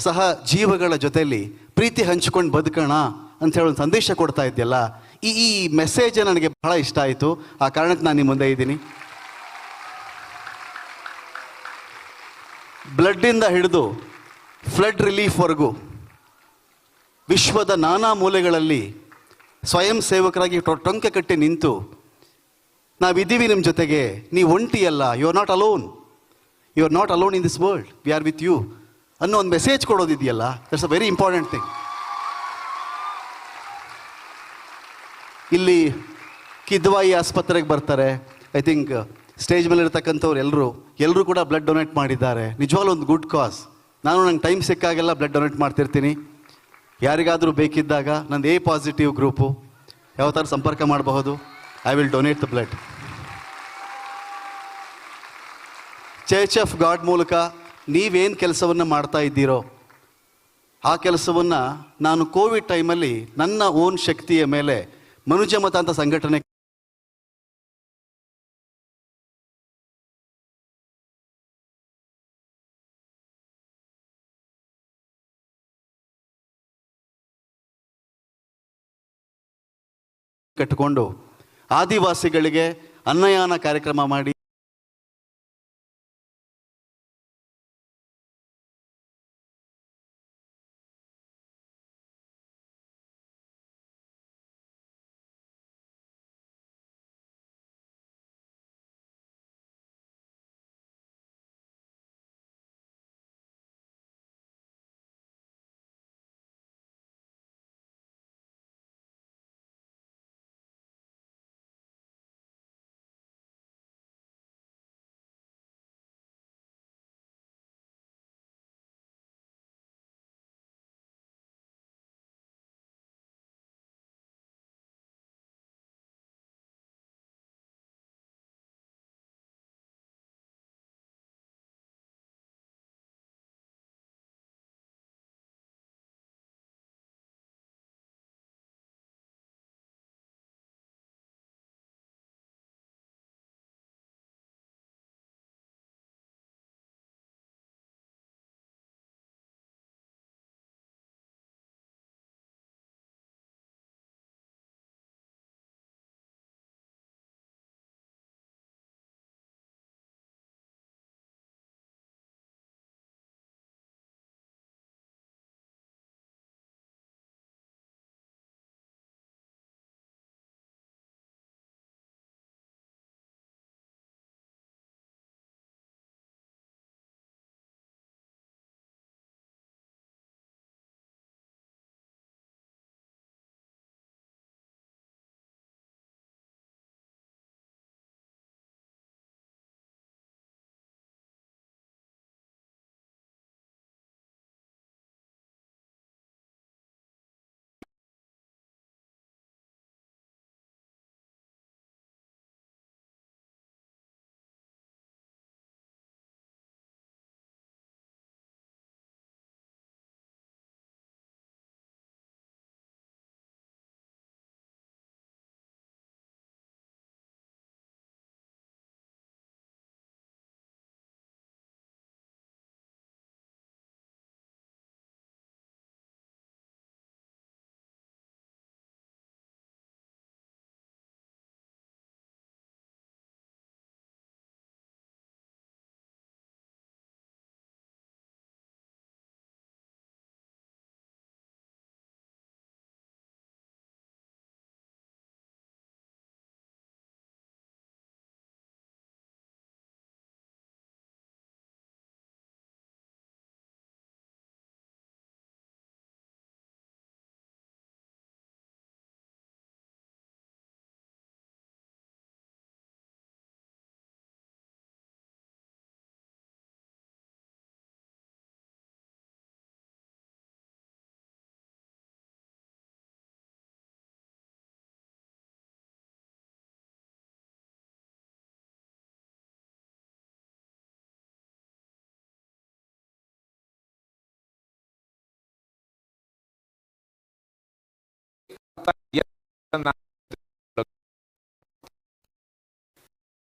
ಸಹ ಜೀವಗಳ ಜೊತೆಯಲ್ಲಿ ಪ್ರೀತಿ ಹಂಚ್ಕೊಂಡು ಬದುಕೋಣ ಅಂತ ಹೇಳಿ ಒಂದು ಸಂದೇಶ ಕೊಡ್ತಾ ಇದೆಯಲ್ಲ, ಈ ಮೆಸೇಜ್ ನನಗೆ ಬಹಳ ಇಷ್ಟ ಆಯಿತು. ಆ ಕಾರಣಕ್ಕೆ ನಾನು ನಿಮ್ಮ ಮುಂದೆ ಇದ್ದೀನಿ. ಬ್ಲಡ್ಡಿಂದ ಹಿಡಿದು ಫ್ಲಡ್ ರಿಲೀಫ್ವರೆಗೂ ವಿಶ್ವದ ನಾನಾ ಮೂಲೆಗಳಲ್ಲಿ ಸ್ವಯಂ ಸೇವಕರಾಗಿ ಟೊಂಕೆ ಕಟ್ಟಿ ನಿಂತು ನಾವಿದ್ದೀವಿ ನಿಮ್ಮ ಜೊತೆಗೆ, ನೀವು ಒಂಟಿಯಲ್ಲ, you are not alone, you are not alone in this world, we are with you ಅನ್ನೋ ಒಂದು ಮೆಸೇಜ್ ಕೊಡೋದಿದೆಯಲ್ಲ, that's a very important thing. ಇಲ್ಲಿ ಕಿದ್ವಾಯಿ ಆಸ್ಪತ್ರೆಗೆ ಬರ್ತಾರೆ, ಐ ಥಿಂಕ್ ಸ್ಟೇಜ್ ಮೇಲೆ ಇರ್ತಕ್ಕಂಥವ್ರು ಎಲ್ಲರೂ ಕೂಡ ಬ್ಲಡ್ ಡೊನೇಟ್ ಮಾಡಿದ್ದಾರೆ. ನಿಜವಾಗ್ಲೂ ಒಂದು ಗುಡ್ ಕಾಸ್. ನಂಗೆ ಟೈಮ್ ಸಿಕ್ಕಾಗೆಲ್ಲ ಬ್ಲಡ್ ಡೊನೇಟ್ ಮಾಡ್ತಿರ್ತೀನಿ. ಯಾರಿಗಾದರೂ ಬೇಕಿದ್ದಾಗ ನಂದು ಎ ಪಾಸಿಟಿವ್ ಗ್ರೂಪು, ಯಾವ ಥರ ಸಂಪರ್ಕ ಮಾಡಬಹುದು, I will donate the blood. Church of god ಮೂಲಕ ನೀವೇನು ಕೆಲಸವನ್ನು ಮಾಡ್ತಾ ಇದ್ದೀರೋ ಆ ಕೆಲಸವನ್ನು ನಾನು ಕೋವಿಡ್ ಟೈಮಲ್ಲಿ ನನ್ನ ಓನ್ ಶಕ್ತಿಯ ಮೇಲೆ ಮನುಜಮತ ಅಂತ ಸಂಘಟನೆ ಕಟ್ಟಿಕೊಂಡು ಆದಿವಾಸಿಗಳಿಗೆ ಅನ್ನಯಾನ ಕಾರ್ಯಕ್ರಮ ಮಾಡಿ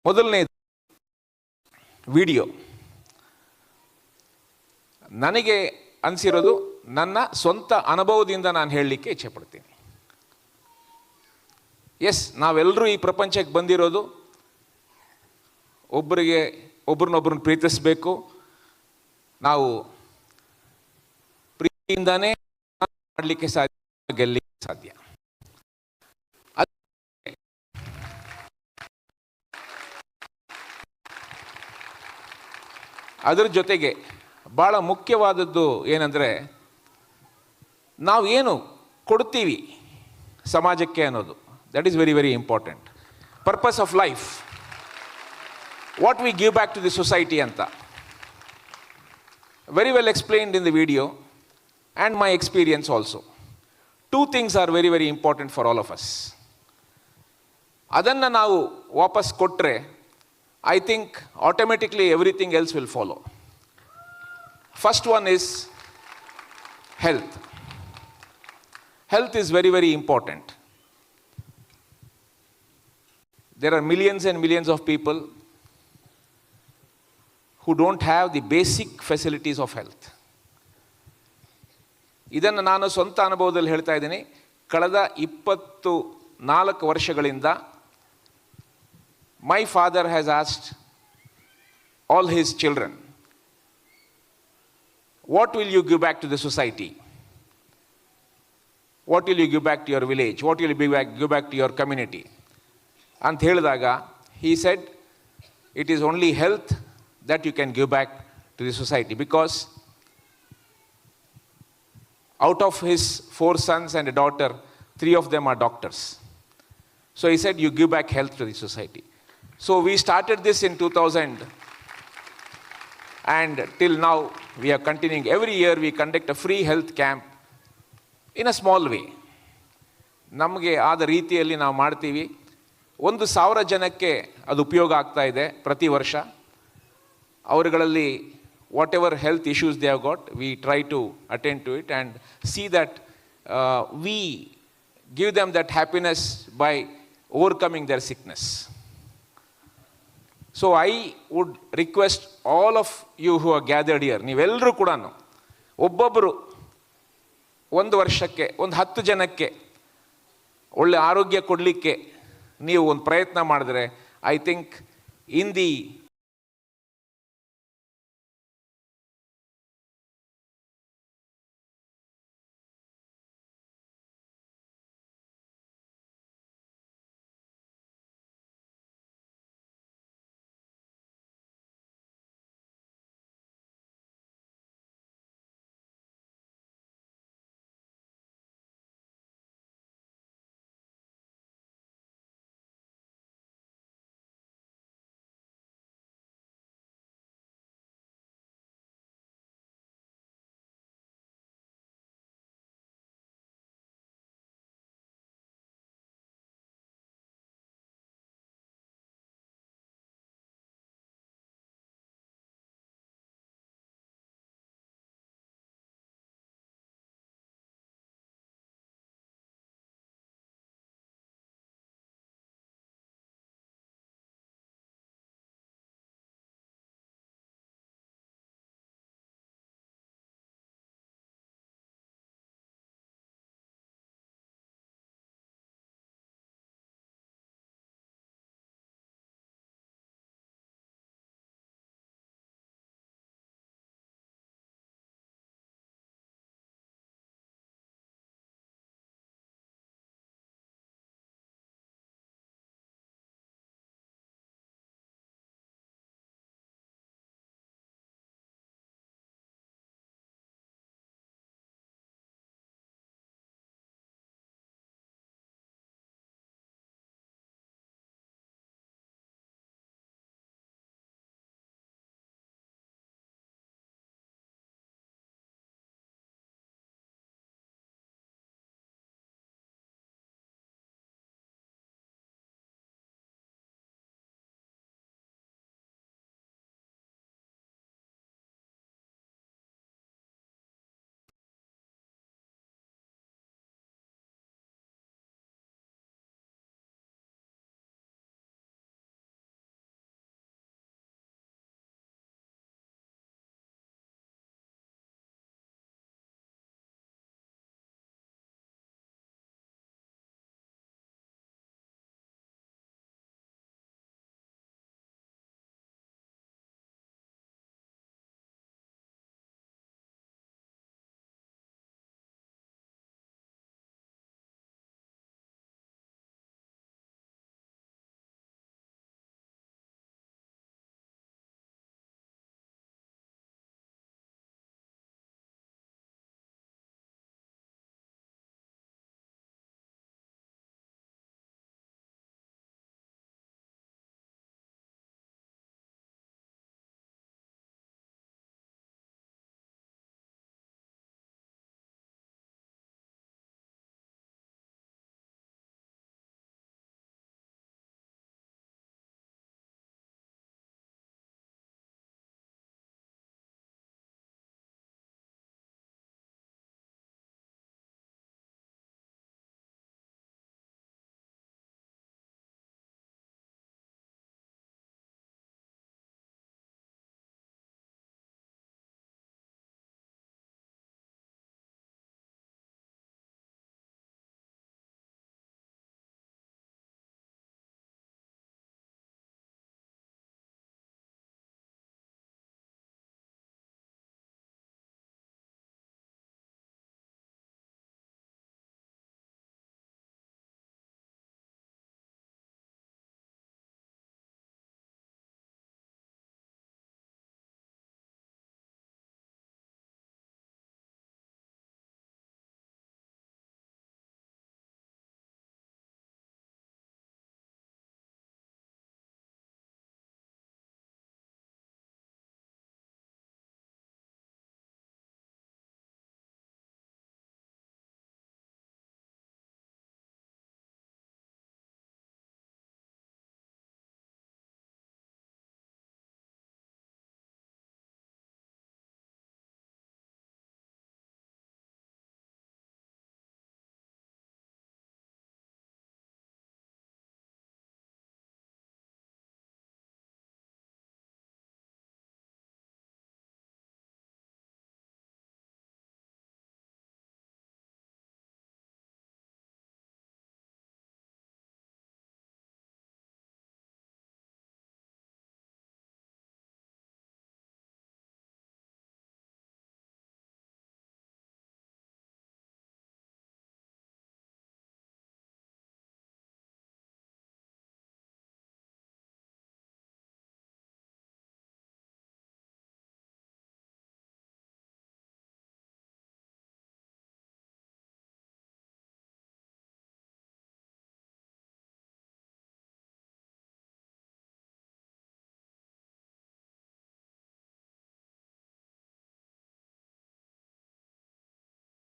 ಮೊದಲನೇ ವಿಡಿಯೋ ನನಗೆ ಅನಿಸಿರೋದು ನನ್ನ ಸ್ವಂತ ಅನುಭವದಿಂದ ನಾನು ಹೇಳಲಿಕ್ಕೆ ಇಚ್ಛೆಪಡ್ತೀನಿ. ಎಸ್, ನಾವೆಲ್ಲರೂ ಈ ಪ್ರಪಂಚಕ್ಕೆ ಬಂದಿರೋದು ಒಬ್ರನ್ನೊಬ್ರನ್ನ ಪ್ರೀತಿಸಬೇಕು, ನಾವು ಪ್ರೀತಿಯಿಂದಾನೇ ಮಾಡಲಿಕ್ಕೆ ಸಾಧ್ಯ, ಗೆಲ್ಲಲಿಕ್ಕೆ ಸಾಧ್ಯ. ಅದರ ಜೊತೆಗೆ ಭಾಳ ಮುಖ್ಯವಾದದ್ದು ಏನಂದರೆ, ನಾವು ಏನು ಕೊಡ್ತೀವಿ ಸಮಾಜಕ್ಕೆ ಅನ್ನೋದು, that is very very important. Purpose of life, what we give back to the society ಅಂತ very well explained in the video and my experience also. Two things are very very important for all of us. ಅದನ್ನು ನಾವು ವಾಪಸ್ ಕೊಟ್ಟರೆ I think automatically everything else will follow. First one is health. Health is very, very important. There are millions and millions of people who don't have the basic facilities of health. ಇದನ್ನು ನಾನು ಸ್ವಂತ ಅನುಭವದಲ್ಲಿ ಹೇಳ್ತಾ ಇದ್ದೀನಿ. ಕಳೆದ 24 ವರ್ಷಗಳಿಂದ my father has asked all his children, what will you give back to the society? What will you give back to your village? What will you give back to your community? ಅಂತ ಹೇಳಿದಾಗ he said, it is only health that you can give back to the society, because out of his 4 sons and a daughter, 3 of them are doctors. So he said, you give back health to the society. So we started this in 2000, and till now we are continuing. Every year we conduct a free health camp in a small way. ನಮಗೆ ಆದ ರೀತಿಯಲ್ಲಿ ನಾವು ಮಾಡ್ತೀವಿ. 1,000 ಜನಕ್ಕೆ ಅದು ಉಪಯೋಗ ಆಗ್ತಾ ಇದೆ ಪ್ರತಿ ವರ್ಷ. ಅವರುಗಳಲ್ಲಿ whatever health issues they have got, we try to attend to it and see that we give them that happiness by overcoming their sickness. So I would request all of you who are gathered here, ನೀವೆಲ್ಲರೂ ಕೂಡ ಒಬ್ಬೊಬ್ಬರು 1 ವರ್ಷಕ್ಕೆ 10 ಜನಕ್ಕೆ ಒಳ್ಳೆ ಆರೋಗ್ಯ ಕೊಡಲಿಕ್ಕೆ ನೀವು ಒಂದು ಪ್ರಯತ್ನ ಮಾಡಿದ್ರೆ, I think in the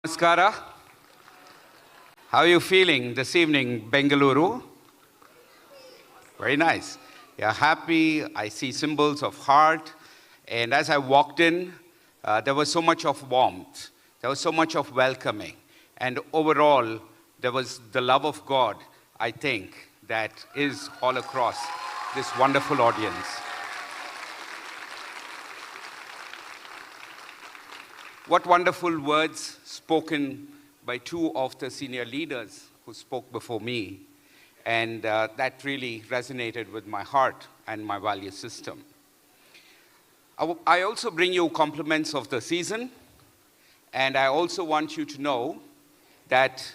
Namaskara. How are you feeling this evening, Bengaluru? Very nice. You're happy. I see symbols of heart. And as I walked in, there was so much of warmth. There was so much of welcoming. And overall, there was the love of God, I think, that is all across this wonderful audience. What wonderful words spoken by two of the senior leaders who spoke before me. And that really resonated with my heart and my value system. I also bring you compliments of the season. And I also want you to know that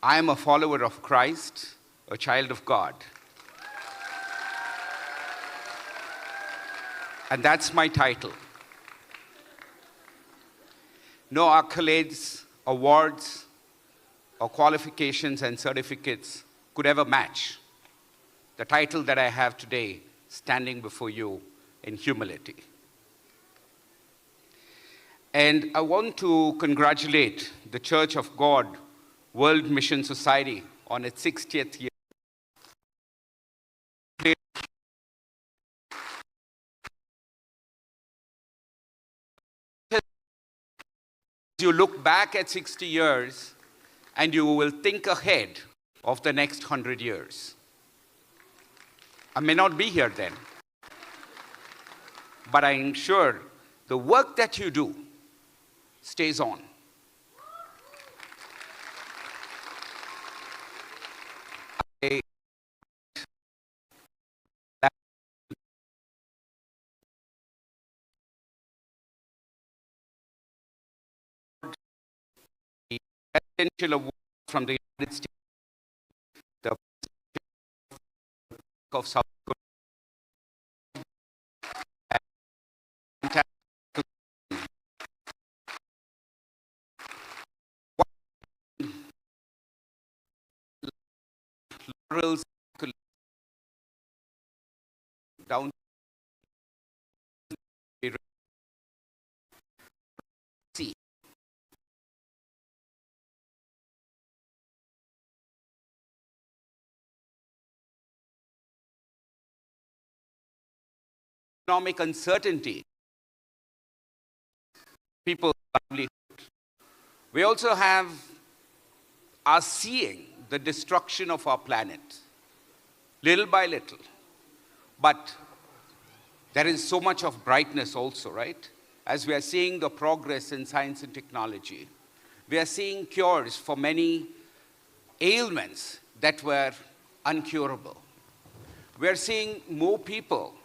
I am a follower of Christ, a child of God. And that's my title. No accolades, awards, or qualifications and certificates could ever match the title that I have today, standing before you in humility. And I want to congratulate the Church of God World Mission Society on its 60th year. You look back at 60 years and you will think ahead of the next 100 years. I may not be here then, but I'm sure the work that you do stays on. Presidential award from the United States, the of South Korea. Laurels down sea. Economic uncertainty, people's livelihood. We also are seeing the destruction of our planet, little by little. But there is so much of brightness also, right? As we are seeing the progress in science and technology, we are seeing cures for many ailments that were uncurable. We are seeing more people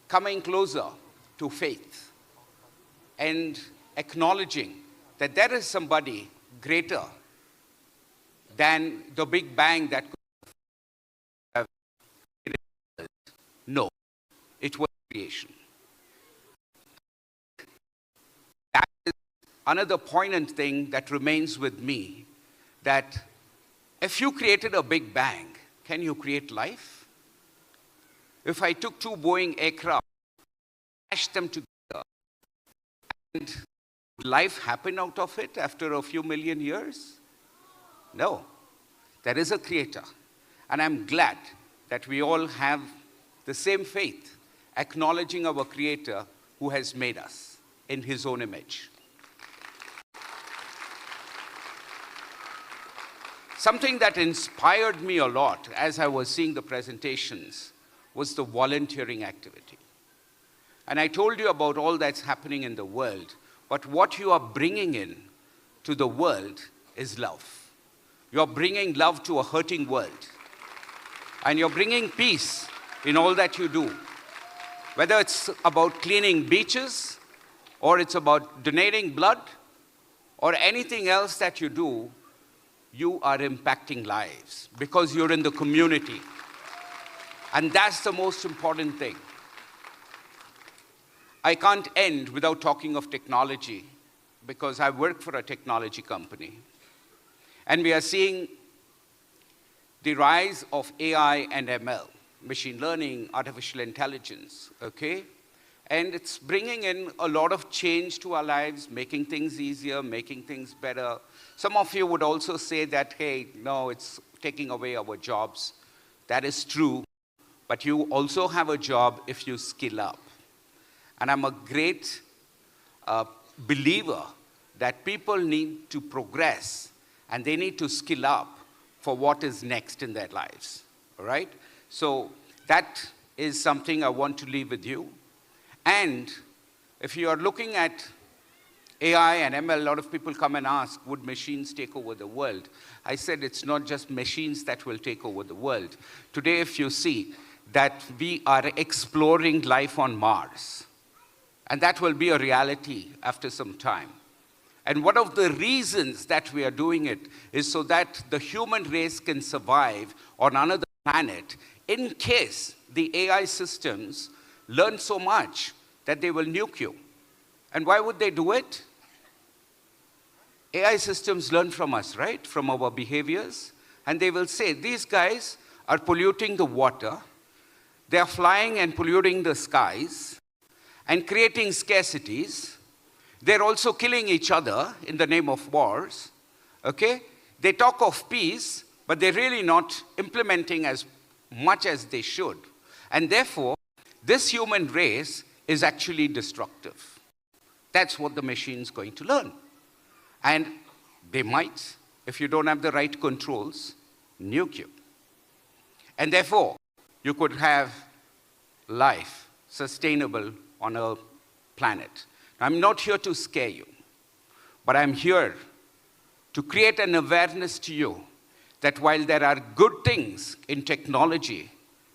coming closer to faith and acknowledging that there is somebody greater than the Big Bang that could have created. No, it was creation. That is another poignant thing that remains with me, that if you created a Big Bang, can you create life? If I took two Boeing aircraft, smashed them together, and would life happen out of it after a few million years? No. There is a creator. And I'm glad that we all have the same faith, acknowledging our creator who has made us in his own image. Something that inspired me a lot as I was seeing the presentations was the volunteering activity. And I told you about all that's happening in the world, but what you are bringing in to the world is love. You're bringing love to a hurting world. And you're bringing peace in all that you do. Whether it's about cleaning beaches, or it's about donating blood, or anything else that you do, you are impacting lives because you're in the community. And that's the most important thing. I can't end without talking of technology because I work for a technology company. And we are seeing the rise of AI and ML, machine learning, artificial intelligence, okay? And it's bringing in a lot of change to our lives, making things easier, making things better. Some of you would also say that, hey, no, it's taking away our jobs. That is true, but you also have a job if you skill up. And I'm a great believer that people need to progress and they need to skill up for what is next in their lives, all right? So that is something I want to leave with you. And if you are looking at AI and ML, a lot of people come and ask, would machines take over the world? I said it's not just machines that will take over the world. Today, if you see that we are exploring life on Mars, and that will be a reality after some time. And one of the reasons that we are doing it is so that the human race can survive on another planet in case the AI systems learn so much that they will nuke you. And why would they do it? AI systems learn from us, right? From our behaviors. And they will say, these guys are polluting the water. They are flying and polluting the skies and creating scarcities. They're also killing each other in the name of wars. Okay? They talk of peace, but they're really not implementing as much as they should. And therefore, this human race is actually destructive. That's what the machine's going to learn. And they might, if you don't have the right controls, nuke you. And therefore, you could have life sustainable on a planet. I'm not here to scare you, but I'm here to create an awareness to you that while there are good things in technology,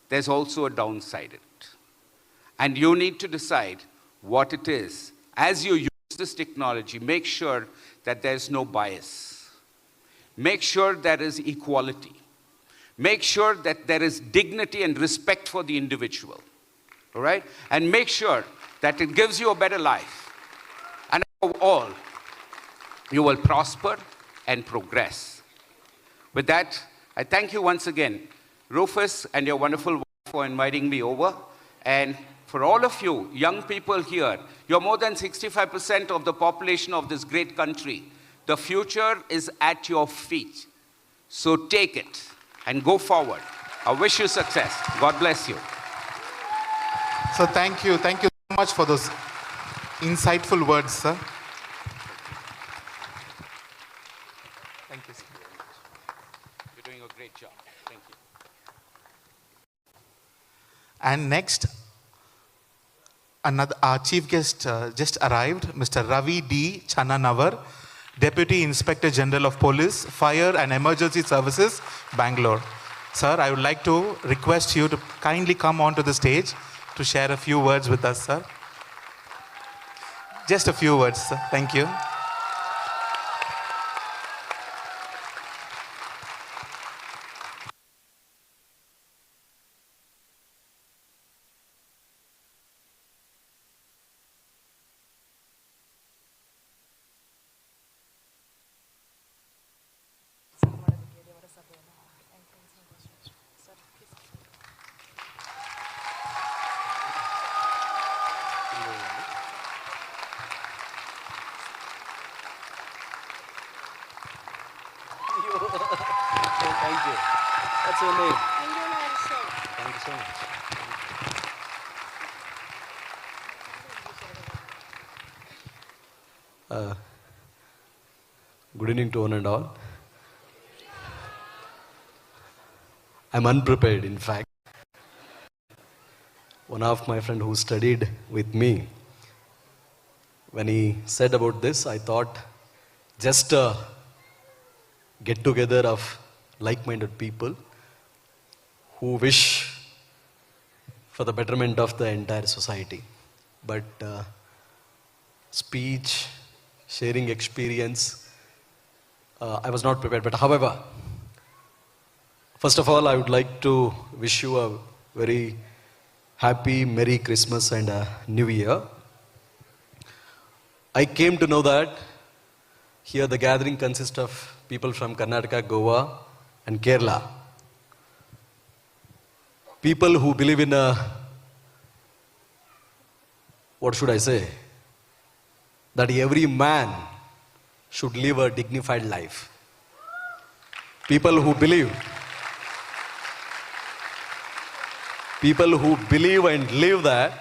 there's also a downside in it. And you need to decide what it is. As you use this technology, make sure that there's no bias. Make sure there is equality. Make sure that there is dignity and respect for the individual. All right? And make sure that it gives you a better life. And above all, you will prosper and progress. With that, I thank you once again, Rufus and your wonderful wife, for inviting me over. And for all of you young people here, you're more than 65% of the population of this great country. The future is at your feet. So take it and go forward. I wish you success. God bless you. So thank you so much for those insightful words, sir. Thank you, sir. You're doing a great job. Thank you. And next, our chief guest just arrived, Mr. Ravi D. Channanavar, Deputy Inspector General of Police, Fire and Emergency Services, Bangalore. Sir, I would like to request you to kindly come onto the stage to share a few words with us, sir. Just a few words, sir. Thank you. Thank you. What's your name? Thank you so much. Good evening to one and all. I'm unprepared, in fact. One of my friend who studied with me, when he said about this, I thought just a get together of like-minded people who wish for the betterment of the entire society. But speech, sharing experience, I was not prepared. But however, first of all, I would like to wish you a very happy, Merry Christmas and a New Year. I came to know that here the gathering consists of people from Karnataka, Goa and Kerala. People who believe in a what should I say? That every man should live a dignified life. People who believe and live that,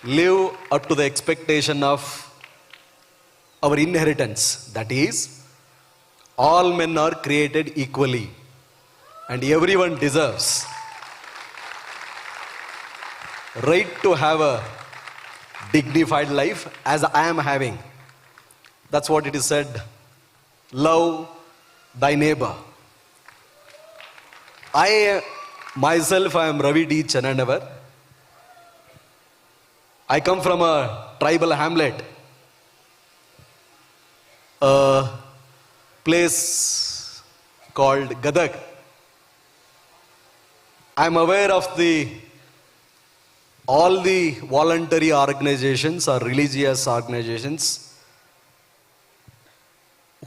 live up to the expectation of our inheritance. That is, all men are created equally and everyone deserves right to have a dignified life as I am having. That's what it is said. Love thy neighbor. Myself, I am Ravi D. Channanavar. I come from a tribal hamlet, a place called Gadag. I am aware of all the voluntary organizations or religious organizations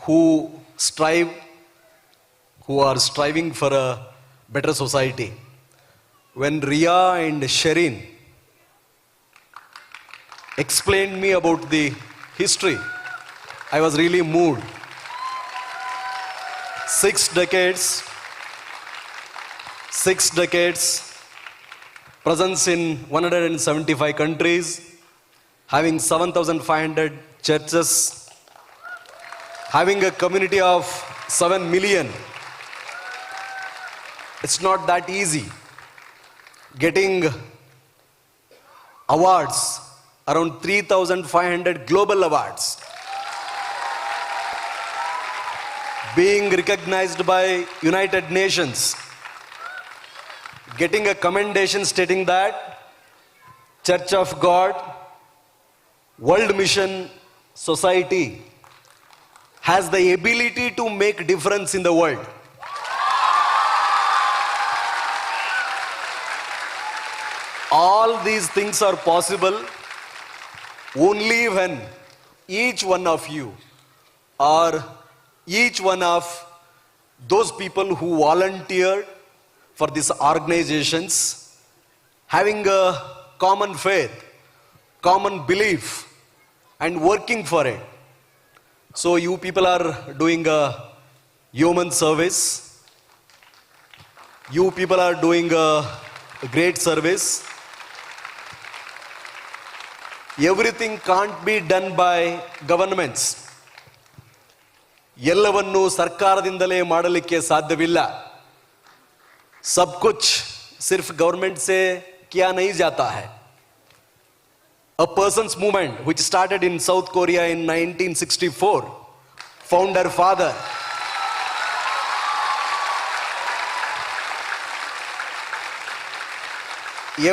who are striving for a better society. When Ria and Sherin explained me about the history, I was really moved. 6 decades, presence in 175 countries, having 7,500 churches, having a community of 7 million. It's not that easy. Getting awards, around 3,500 global awards. Being recognized by United Nations. Getting a commendation stating that Church of God, World Mission Society has the ability to make difference in the world. All these things are possible only when each one of you or each one of those people who volunteered for these organizations having a common faith, common belief and working for it. So you people are doing a human service. You people are doing a great service. Everything can't be done by governments. ಎಲ್ಲವನ್ನು ಸರ್ಕಾರದಿಂದಲೇ ಮಾಡಲಿಕ್ಕೆ ಸಾಧ್ಯವಿಲ್ಲ. सब कुछ सिर्फ government से किया नहीं जाता है. A person's movement which started in South Korea in 1964, founder father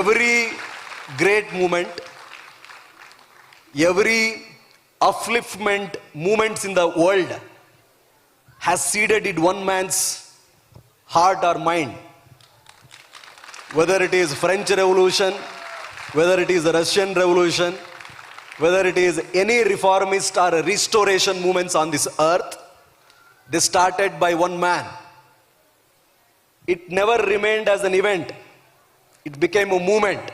every great movement, every upliftment movements in the world has seeded in one man's heart or mind. Whether it is French Revolution, whether it is the Russian Revolution, whether it is any reformist or restoration movements on this earth, they started by one man. It never remained as an event. It became a movement.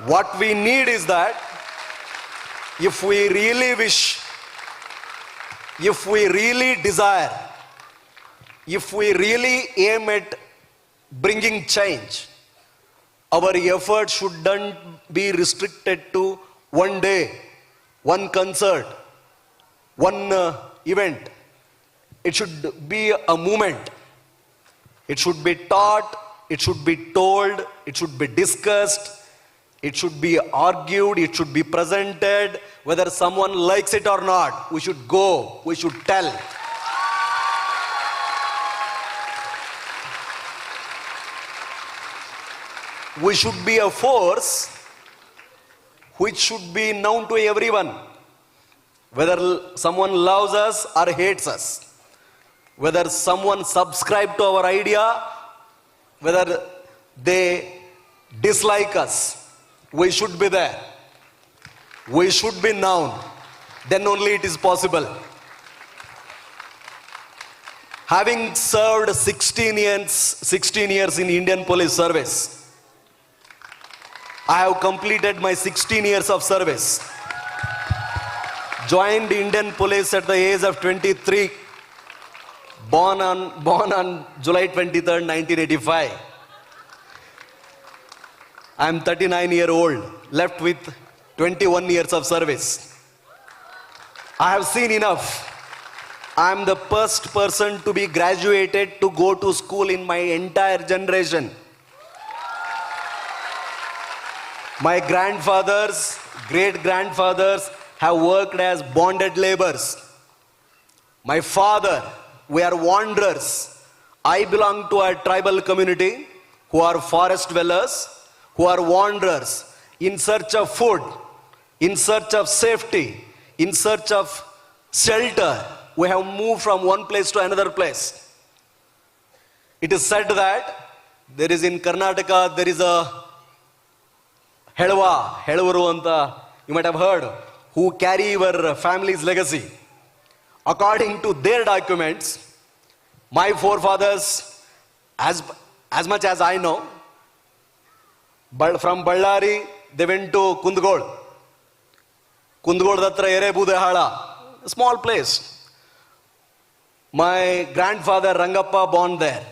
What we need is that if we really wish, if we really desire, if we really aim at bringing change, our effort shouldn't be restricted to one day, one concert, one event. It should be a movement. It should be taught, it should be told, it should be discussed, it should be argued, it should be presented. Whether someone likes it or not, we should go, we should tell. We should be a force which should be known to everyone. Whether someone loves us or hates us, whether someone subscribes to our idea, whether they dislike us, we should be there. We should be known. Then only it is possible. Having served 16 years in Indian Police Service, I have completed my 16 years of service. Joined Indian Police at the age of 23. Born on July 23rd, 1985. I am 39-year-old, left with 21 years of service. I have seen enough. I am the first person to be graduated to go to school in my entire generation. My grandfathers, great-grandfathers have worked as bonded laborers. My father, we are wanderers. I belong to a tribal community who are forest dwellers, who are wanderers in search of food, in search of safety, in search of shelter. We have moved from one place to another place. It is said that there is in Karnataka, there is a Helvaru anta, you might have heard, who carry your family's legacy. According to their documents, my forefathers, as much as I know, but from Ballari, they went to Kundgod. Kundgod datra Erebudehala, a small place. My grandfather Rangappa born there.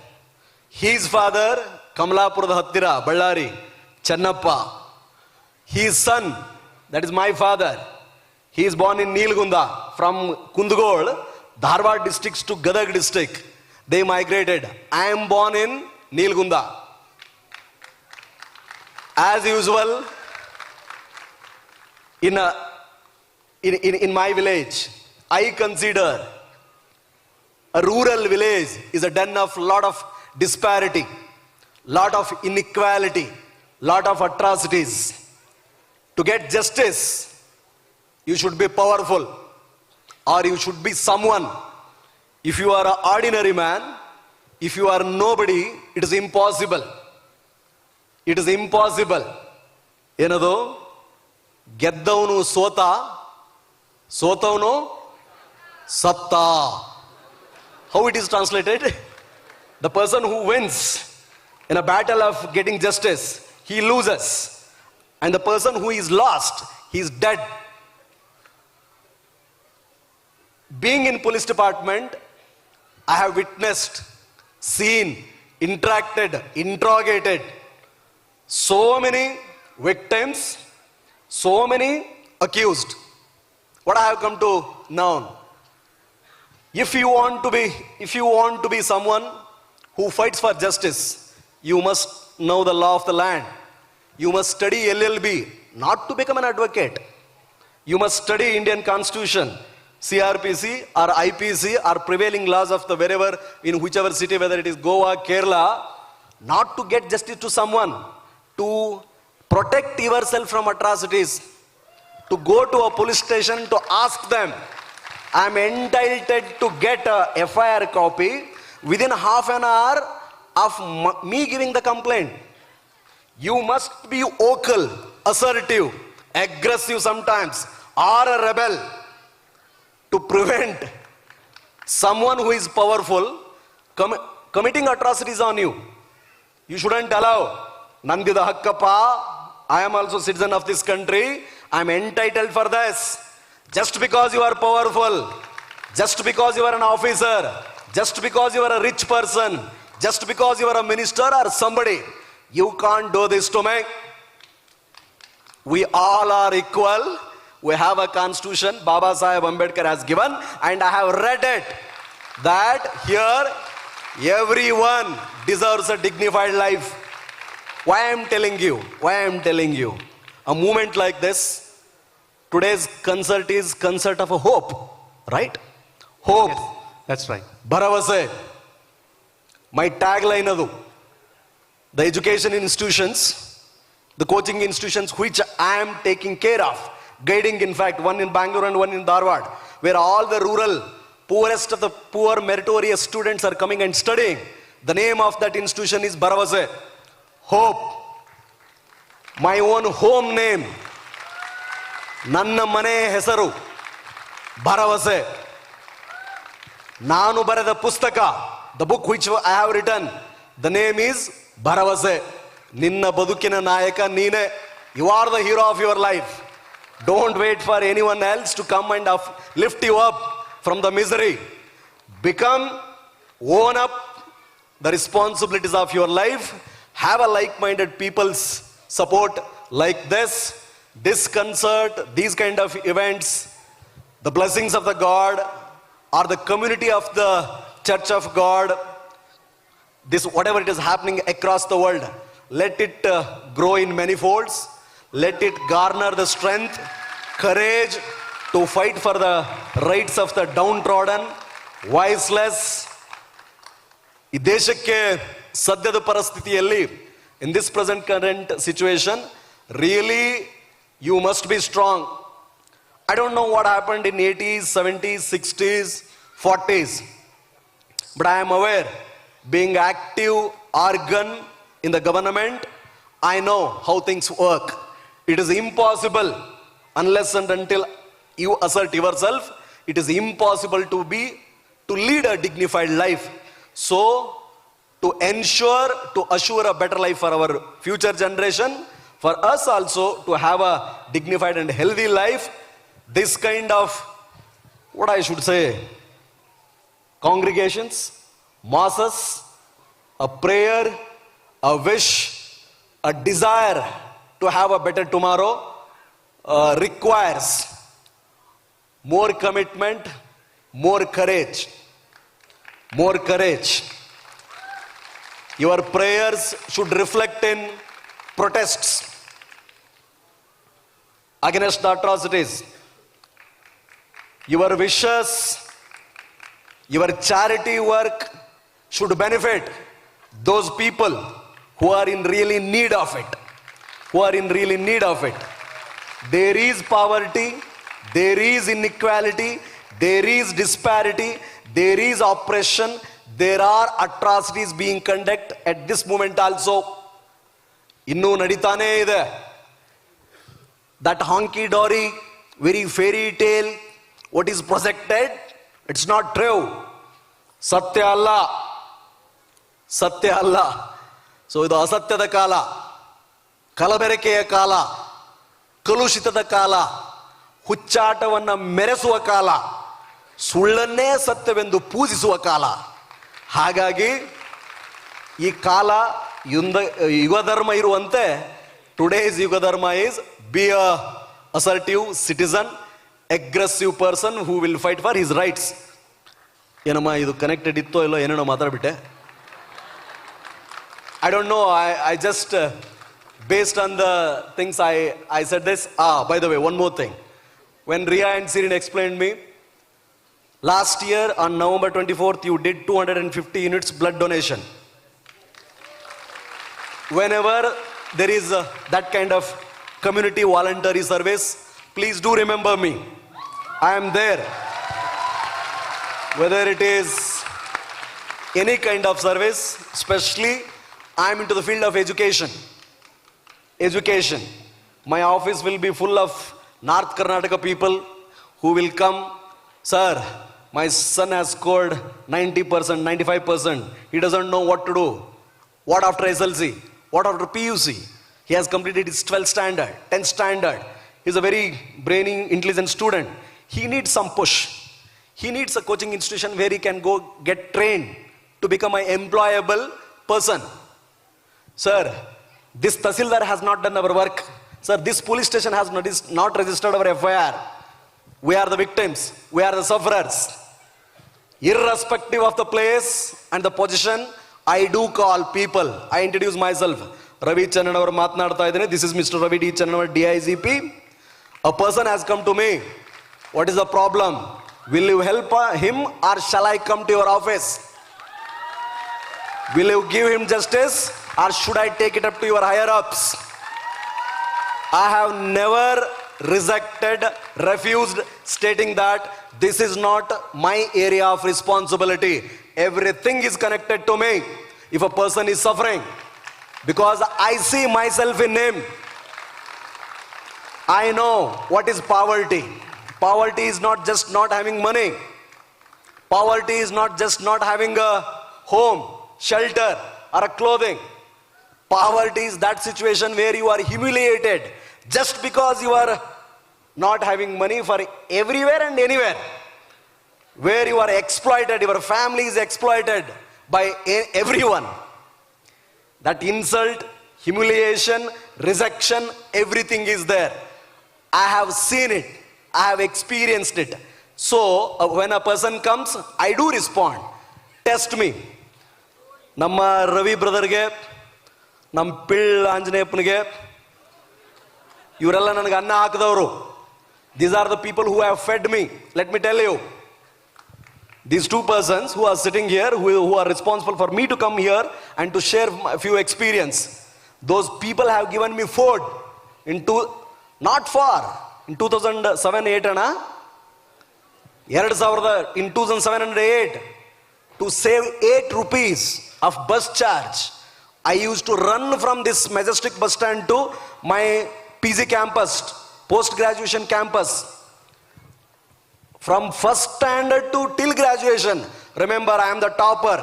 His father, Kamalapurada Hattira, Ballari, Channappa. His son, that is my father, he is born in Nilgunda. From Kundgod, Dharwad districts to Gadag district, they migrated. I am born in Nilgunda. As usual, in my village, I consider a rural village is a den of lot of disparity, lot of inequality, lot of atrocities. To get justice, you should be powerful, or you should be someone. If you are an ordinary man, if you are nobody, it is impossible. It is impossible. Yenado geddavanu sota, sotavanu satta. How it is translated? The person who wins in a battle of getting justice, he loses. And the person who is lost, he is dead. Being in police department, I have witnessed, seen, interacted, interrogated so many victims, so many accused. What I have come to know, if you want to be someone who fights for justice, you must know the law of the land. You must study LLB, not to become an advocate. You must study Indian Constitution, CRPC or IPC or prevailing laws of the wherever, in whichever city, whether it is Goa, Kerala, not to get justice to someone, to protect yourself from atrocities, to go to a police station to ask them, I am entitled to get a FIR copy within half an hour of me giving the complaint. You must be vocal, assertive, aggressive sometimes, or a rebel to prevent someone who is powerful committing atrocities on you. You shouldn't allow. Nandida Hakkappa, I am also citizen of this country. I am entitled for this. Just because you are powerful, just because you are an officer, just because you are a rich person, just because you are a minister or somebody, you can't do this to me. We all are equal. We have a constitution Baba Saheb Ambedkar has given, and I have read it, that here everyone deserves a dignified life. Why I am telling you? Why I am telling you? A movement like this, today's concert is concert of a hope, right? Hope. Yes, that's right. Bharavase. My tagline adu. The education institutions, the coaching institutions which I am taking care of, guiding in fact, one in Bangalore and one in Dharwad, where all the rural, poorest of the poor meritorious students are coming and studying. The name of that institution is Bharavase. Hope. My own home name, Nanna Mane Hesaru, Bharavase. Nanu Barada Pustaka, the book which I have written, the name is Bharavase. Ninna Badukina Nayaka Nine. You are the hero of your life. Don't wait for anyone else to come and lift you up from the misery. Own up the responsibilities of your life. Have a like-minded people's support like this. Disconcert, these kind of events, the blessings of the God, or the community of the Church of God, this whatever it is happening across the world, let it grow in many folds. Let it garner the strength, courage to fight for the rights of the downtrodden, voiceless. ಈ ದೇಶಕ್ಕೆ ಸದ್ಯದ ಪರಿಸ್ಥಿತಿಯಲ್ಲಿ, in this present current situation, really you must be strong. I don't know what happened in 80s, 70s, 60s, 40s, but I am aware, being active organ in the government, I know how things work. It is impossible unless and until you assert yourself, it is impossible to lead a dignified life. So, to assure a better life for our future generation, for us also to have a dignified and healthy life, this kind of, what I should say, congregations, masses, a prayer, a wish, a desire to have a better tomorrow requires more commitment, more courage. More courage. Your prayers should reflect in protests against the atrocities. Your wishes, your charity work should benefit those people who are in really need of it. There is poverty, there is inequality, there is disparity, there is oppression, there are atrocities being conducted at this moment also. Innu naditane ide. That honky-dory, very fairy tale, what is projected, it's not true. Satya Allah. So idu asatyada kala, ಕಲಬೆರಕೆಯ ಕಾಲ, ಕಲುಷಿತದ ಕಾಲ, ಹುಚ್ಚಾಟವನ್ನು ಮೆರೆಸುವ ಕಾಲ, ಸುಳ್ಳನ್ನೇ ಸತ್ಯವೆಂದು ಪೂಜಿಸುವ ಕಾಲ. ಹಾಗಾಗಿ ಈ ಕಾಲ ಯುಗಧರ್ಮ ಇರುವಂತೆ, ಟುಡೇಸ್ ಯುಗಧರ್ಮ is be a assertive citizen, aggressive person who will fight for his rights. ಏನಮ್ಮ ಇದು ಕನೆಕ್ಟೆಡ್ ಇತ್ತೋ ಇಲ್ಲೋ ಏನೇನೋ ಮಾತಾಡ್ಬಿಟ್ಟೆ. I don't know, I just based on the things I said this. By the way, one more thing. When Ria and Sirin explained me, last year on November 24th, you did 250 units blood donation. Whenever there is that kind of community voluntary service, please do remember me. I am there. Whether it is any kind of service, especially I am into the field of education. My office will be full of North Karnataka people who will come. Sir, my son has scored 90%, 95%. He doesn't know what to do. What after SLC? What after PUC? He has completed his 12th standard, 10th standard. He's a very brainy, intelligent student. He needs some push. He needs a coaching institution where he can go get trained to become an employable person. Sir, this Tahsildar has not done our work. Sir, this police station has not registered our FIR. We are the victims. We are the sufferers. Irrespective of the place and the position, I do call people. I introduce myself. Ravi Channanavar matnadta idene. This is Mr. Ravi D. Channanavar, DIGP. A person has come to me. What is the problem? Will you help him or shall I come to your office? Will you give him justice or should I take it up to your higher ups? I have never refused, stating that this is not my area of responsibility. Everything is connected to me. If a person is suffering, because I see myself in him. I know what is poverty. Poverty is not just not having money. Poverty is not just not having a home, shelter, or a clothing. Poverty is that situation where you are humiliated, just because you are not having money for everywhere and anywhere, where you are exploited, your family is exploited by everyone. That insult, humiliation, rejection, everything is there. I have seen it. I have experienced it. So when a person comes, I do respond. Test me. Namma Ravi brother ge, nam Pill Anjaneyappanige, ಇವರೆಲ್ಲ ನನಗೆ ಅನ್ನ ಹಾಕಿದವರು. These are the people who have fed me. Let me tell you. These two persons who are sitting here, who are responsible for me to come here and to share a few experience. Those people have given me food not far. In 2007-8 in 2007-8, to save 8 rupees of bus charge, I used to run from this Majestic bus stand to my PG campus, post-graduation campus. From first standard to till graduation. Remember, I am the topper.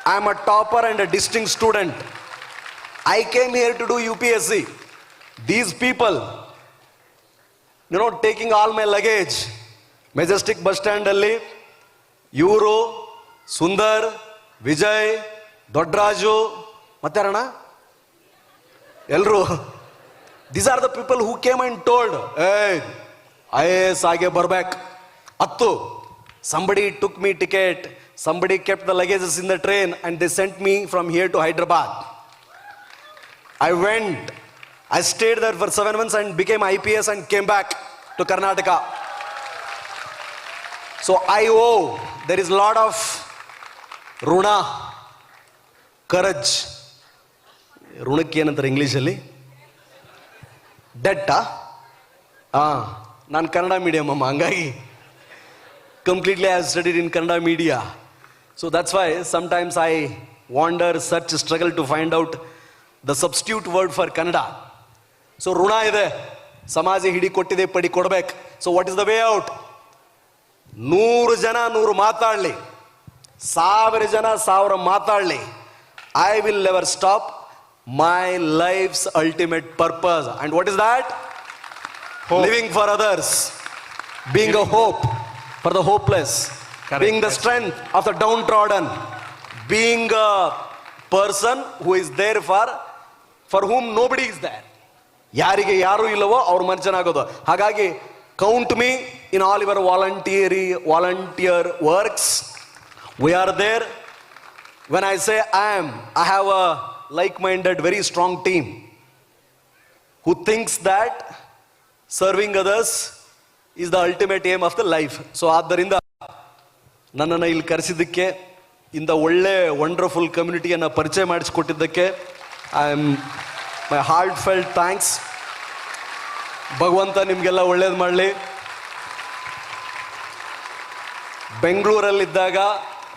I am a topper and a distinct student. I came here to do UPSC. These people, taking all my luggage, Majestic bus stand alli, Euro, Sundar, Vijay, Dodraju, Matarana, Elru. These are the people who came and told, hey, IAS aage barbek. Attu. Somebody took me ticket. Somebody kept the luggages in the train and they sent me from here to Hyderabad. I went. I stayed there for 7 months and became IPS and came back to Karnataka. So I owe. There is a lot of runa, courage. Runakki ಏನಂತಾರೆ ಇಂಗ್ಲಿಷಲ್ಲಿ? Debt ನಾನು Kannada medium ಅಮ್ಮ, ಹಂಗಾಗಿ completely I have studied in Kannada media. So that's why sometimes I wonder, search, struggle to find out the substitute word for Kannada. So ಋಣ ಇದೆ, ಸಮಾಜ ಹಿಡಿ ಕೊಟ್ಟಿದೆ, ಪಡಿ ಕೊಡ್ಬೇಕು. So what is the way out? 100 ಜನ 100 ಮಾತಾಡಲಿ, 1000 ಜನ 1000 ಮಾತಾಡಲಿ, I will never stop my life's ultimate purpose. And what is that? Hope. Living for others, being a hope for the hopeless. Correct. Being the strength of the downtrodden, being a person who is there for whom nobody is there. ಯಾರಿಗೆ ಯಾರು ಇಲ್ಲವೋ ಅವ್ರ ಮನುಷ್ಯನಾಗೋದು. ಹಾಗಾಗಿ count me in all your volunteer works. We are there. When I say I have a like-minded, very strong team who thinks that serving others is the ultimate aim of the life. So ಆದ್ದರಿಂದ ನನ್ನನ್ನು ಇಲ್ಲಿ ಕರೆಸಿದ್ದಕ್ಕೆ, ಇಂದ ಒಳ್ಳೆ wonderful ಕಮ್ಯುನಿಟಿಯನ್ನು ಪರಿಚಯ ಮಾಡಿಸಿಕೊಟ್ಟಿದ್ದಕ್ಕೆ my heart felt thanks. ಭಗವಂತ ನಿಮಗೆಲ್ಲ ಒಳ್ಳೇದು ಮಾಡಲಿ. ಬೆಂಗಳೂರಲ್ಲಿದ್ದಾಗ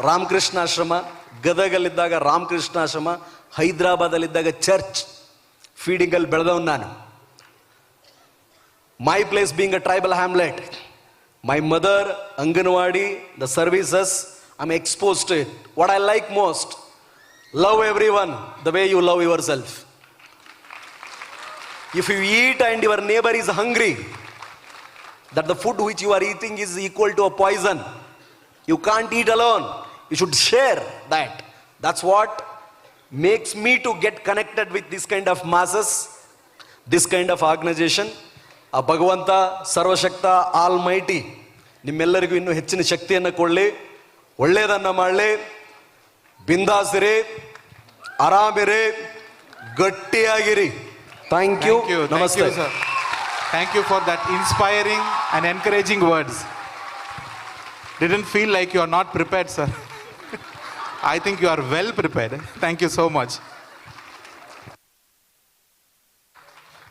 ರಾಮಕೃಷ್ಣಾಶ್ರಮ, ಗದಗಲ್ಲಿದ್ದಾಗ ರಾಮಕೃಷ್ಣಾಶ್ರಮ, ಹೈದರಾಬಾದಲ್ಲಿದ್ದಾಗ ಚರ್ಚ್ ಫೀಡಿಂಗಲ್ಲಿ ಬೆಳೆದವನು ನಾನು. My place being a tribal hamlet, my mother, anganwadi, the services, I am exposed to it. What I like most, love everyone the way you love yourself. If you eat and your neighbor is hungry, that the food which you are eating is equal to a poison. You can't eat alone. You should share that. That's what makes me to get connected with this kind of masses, this kind of organization. ಆ ಭಗವಂತ ಸರ್ವಶಕ್ತ almighty ನಿಮ್ಮೆಲ್ಲರಿಗೂ ಇನ್ನೂ ಹೆಚ್ಚಿನ ಶಕ್ತಿಯನ್ನು ಕೊಡಲಿ, ಒಳ್ಳೆಯದನ್ನು ಮಾಡಲಿ. ಬಿಂದಾಸಿರಿ, ಆರಾಮಿರಿ, ಗಟ್ಟಿಯಾಗಿರಿ. Thank you. Namaste. Thank you, sir. Thank you for that inspiring and encouraging words. Didn't feel like you are not prepared, sir. I think you are well prepared. Thank you so much.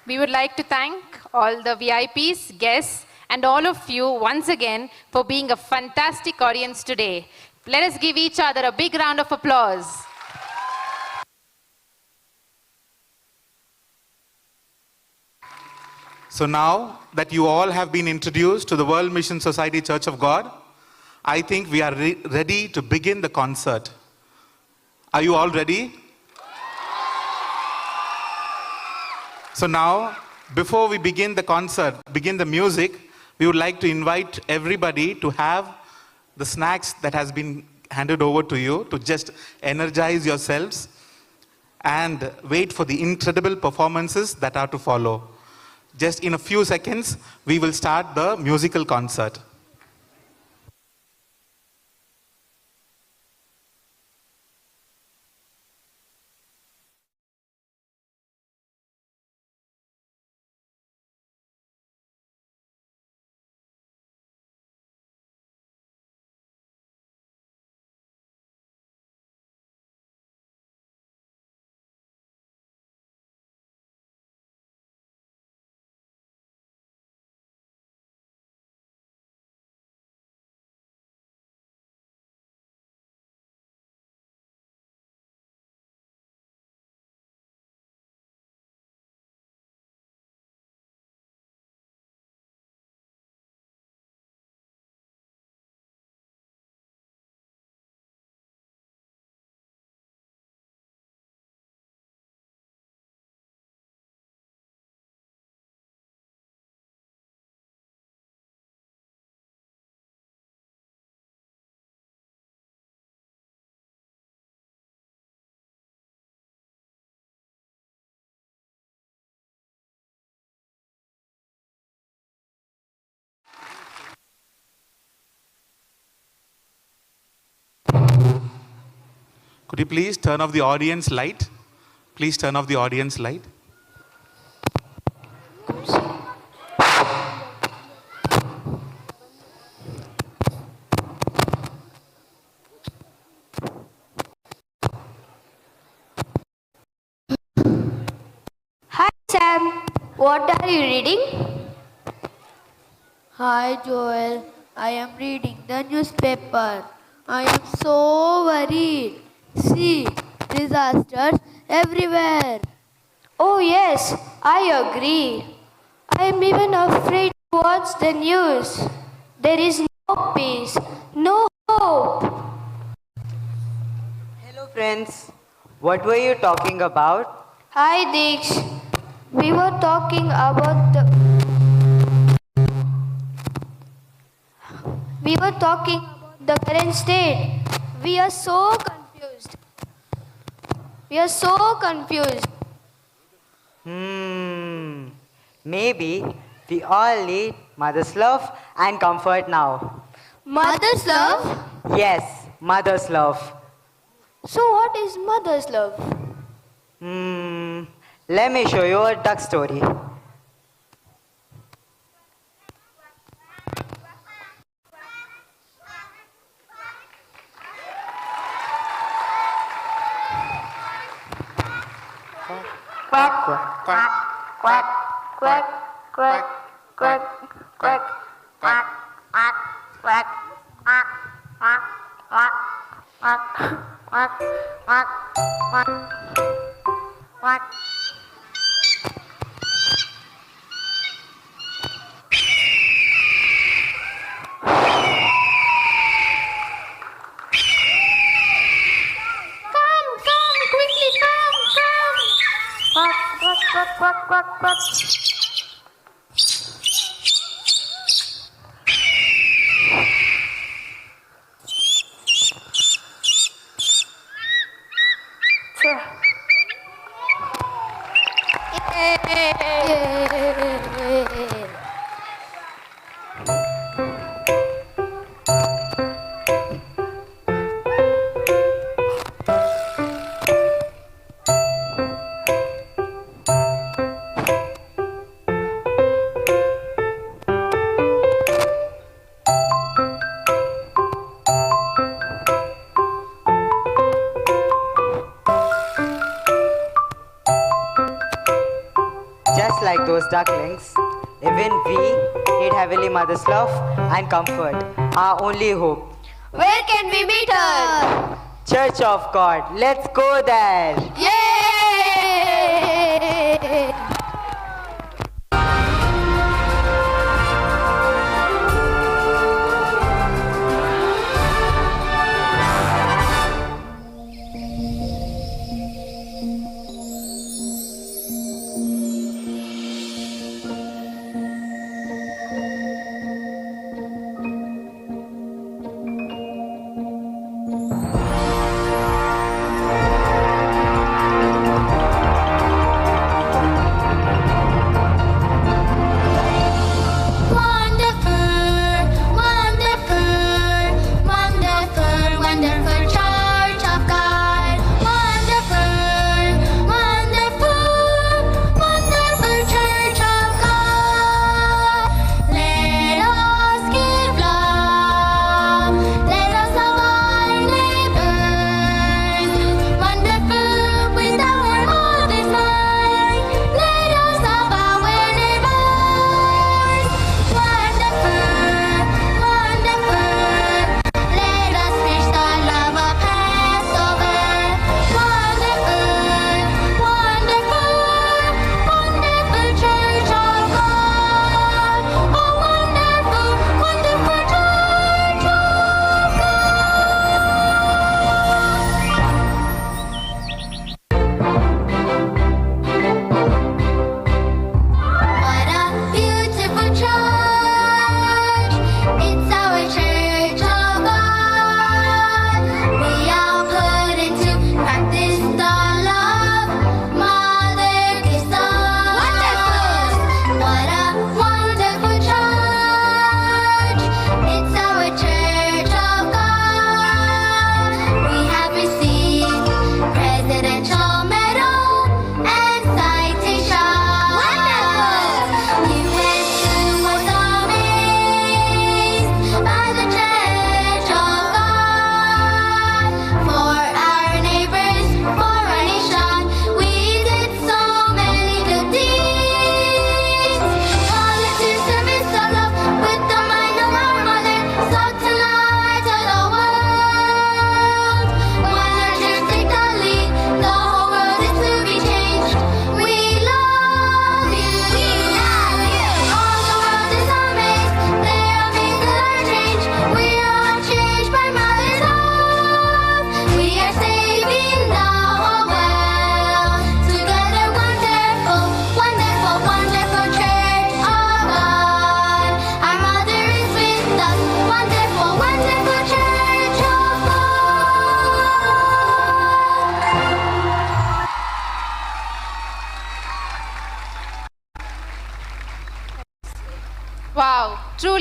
We would like to thank all the VIPs, guests, and all of you once again for being a fantastic audience today. Let us give each other a big round of applause. So now that you all have been introduced to the World Mission Society Church of God, I think we are ready to begin the concert. Are you all ready? So now Before we begin the concert, begin the music, we would like to invite everybody to have the snacks that has been handed over to you to just energize yourselves and wait for the incredible performances that are to follow. Just in a few seconds, we will start the musical concert. Could you please turn off the audience light? Please turn off the audience light. Hi Sam, what are you reading? Hi Joel, I am reading the newspaper. I am so worried. See, disasters everywhere. Oh yes, I agree. I am even afraid to watch the news. There is no peace, no hope. Hello friends, what were you talking about? Hi Dix, we were talking about the current state. We are so confused. Maybe we all need mother's love and comfort now. Mother's love? Yes, mother's love. So what is mother's love? Let me show you a duck story. Quack, quack, quack, quack, quack, quack, quack, quack, quack, quack, quack, quack, quack, quack, quack, quack, quack, quack, quack. Come, quickly, come. Quack, quack, quack, quack, quack, quack. Just like those ducklings, even we need heavenly mother's love and comfort, our only hope. Where can we meet her? Church of God, let's go there. Yay!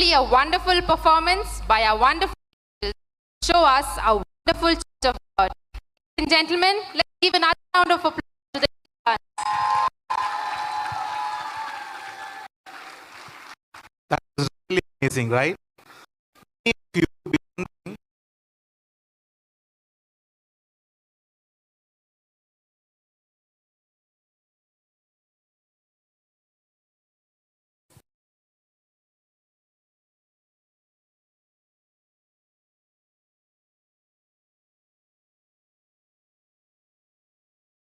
see a wonderful performance by our wonderful angels show us our wonderful Church of God. Ladies and gentlemen, let's give another round of applause to the ones. That was really amazing, right? If you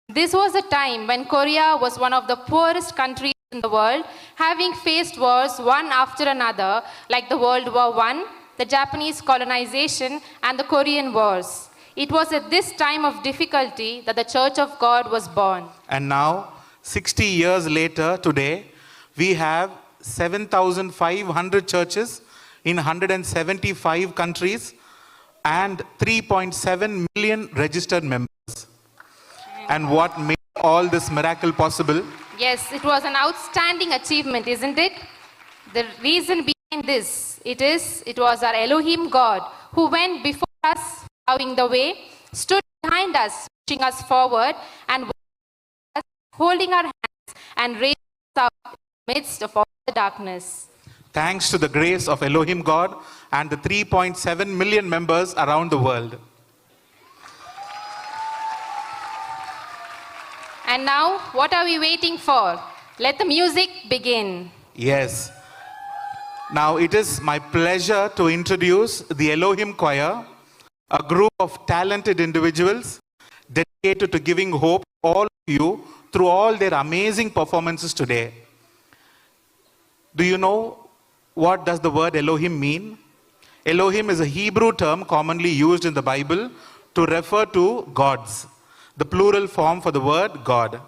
This was a time when Korea was one of the poorest countries in the world, having faced wars one after another, like the World War I, the Japanese colonization, and the Korean Wars. It was at this time of difficulty that the Church of God was born. And now, 60 years later, today, we have 7,500 churches in 175 countries and 3.7 million registered members. And what made all this miracle possible? Yes, it was an outstanding achievement, isn't it? The reason behind this, it was our Elohim God who went before us, plowing the way, stood behind us, pushing us forward, and holding our hands and raising us up in the midst of all the darkness. Thanks to the grace of Elohim God and the 3.7 million members around the world. And now, what are we waiting for? Let the music begin. Yes. Now it is my pleasure to introduce the Elohim Choir, a group of talented individuals dedicated to giving hope to all of you through all their amazing performances today. Do you know what does the word Elohim mean? Elohim is a Hebrew term commonly used in the Bible to refer to gods, the plural form for the word God.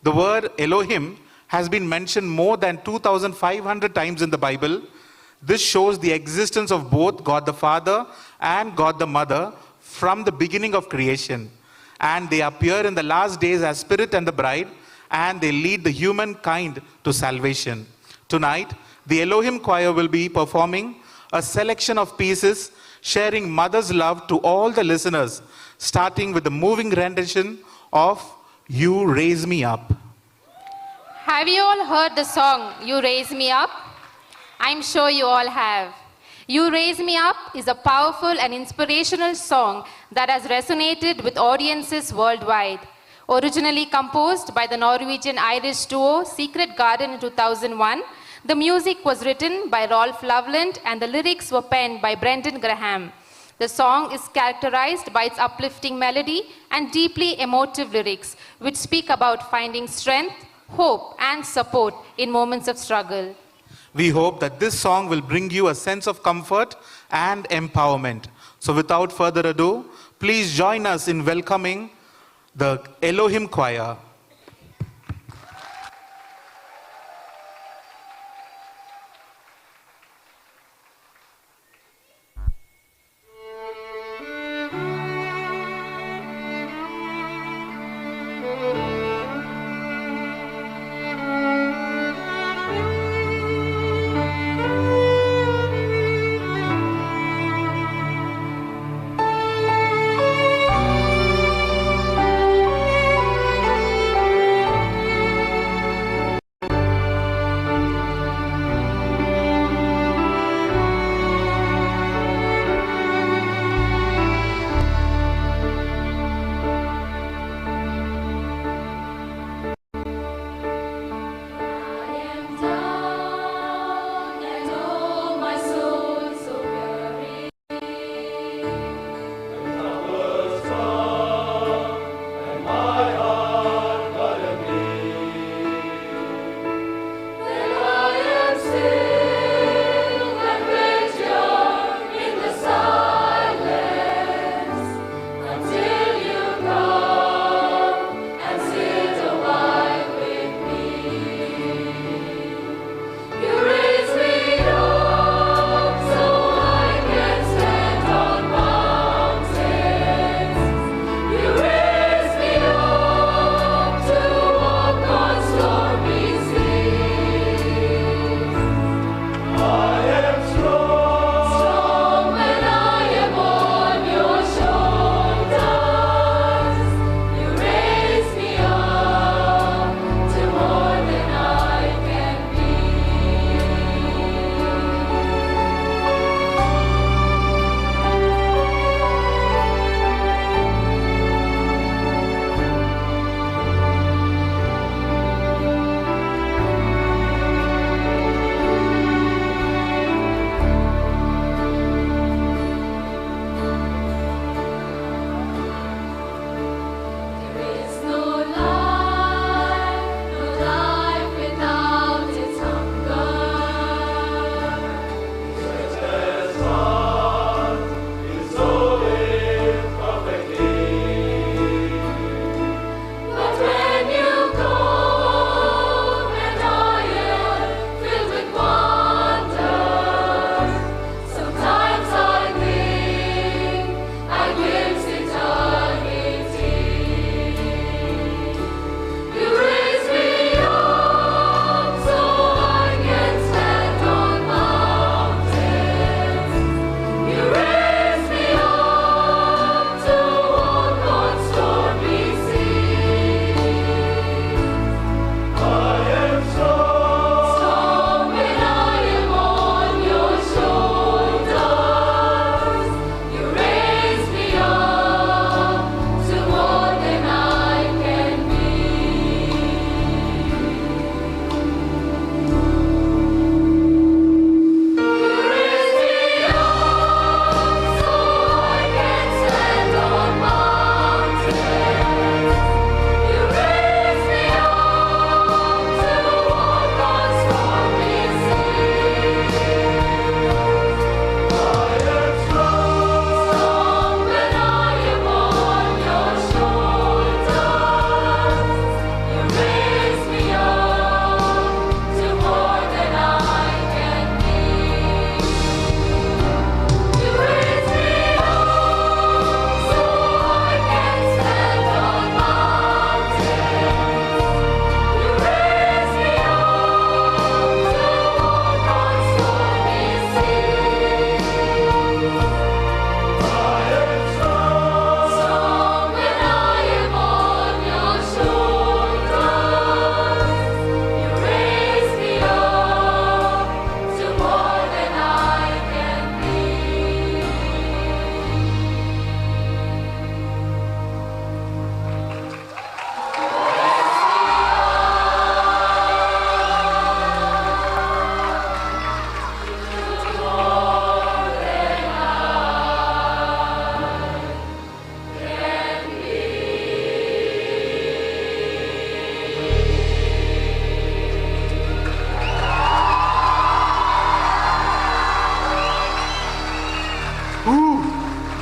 The word Elohim has been mentioned more than 2,500 times in the Bible. This shows the existence of both God the Father and God the Mother from the beginning of creation. And they appear in the last days as Spirit and the Bride, and they lead the humankind to salvation. Tonight, the Elohim Choir will be performing a selection of pieces sharing Mother's love to all the listeners, starting with the moving rendition of You Raise Me Up. Have you all heard the song, You Raise Me Up? I'm sure you all have. You Raise Me Up is a powerful and inspirational song that has resonated with audiences worldwide. Originally composed by the Norwegian-Irish duo Secret Garden in 2001, the music was written by Rolf Loveland and the lyrics were penned by Brendan Graham. The song is characterized by its uplifting melody and deeply emotive lyrics, which speak about finding strength, hope, and support in moments of struggle. We hope that this song will bring you a sense of comfort and empowerment. So without further ado, please join us in welcoming the Elohim Choir.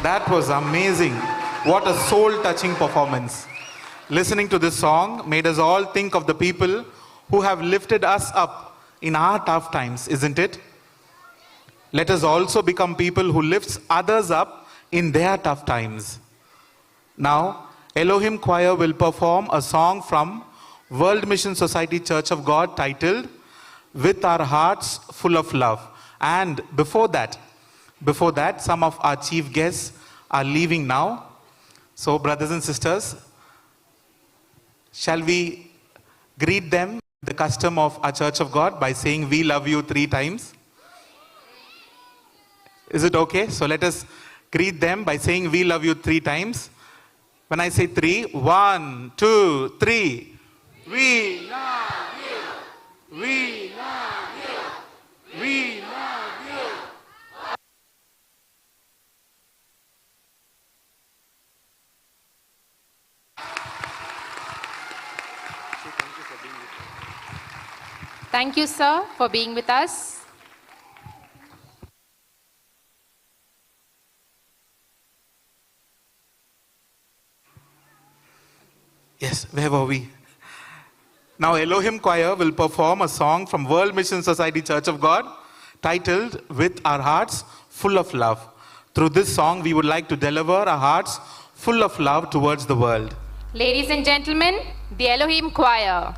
That was amazing. What a soul-touching performance. Listening to this song made us all think of the people who have lifted us up in our tough times, isn't it? Let us also become people who lifts others up in their tough times. Now, Elohim Choir will perform a song from World Mission Society Church of God titled With Our Hearts Full of Love. And before that, some of our chief guests are leaving now. So, brothers and sisters, shall we greet them, the custom of our Church of God, by saying, "We love you" 3 times? Is it okay? So let us greet them by saying, "We love you" 3 times. When I say 3, 1, 2, 3. We love you. We love you. We love you. Thank you, sir, for being with us. Yes, where were we? Now Elohim Choir will perform a song from World Mission Society Church of God titled With Our Hearts Full of Love. Through this song, we would like to deliver our hearts full of love towards the world. Ladies and gentlemen, the Elohim Choir.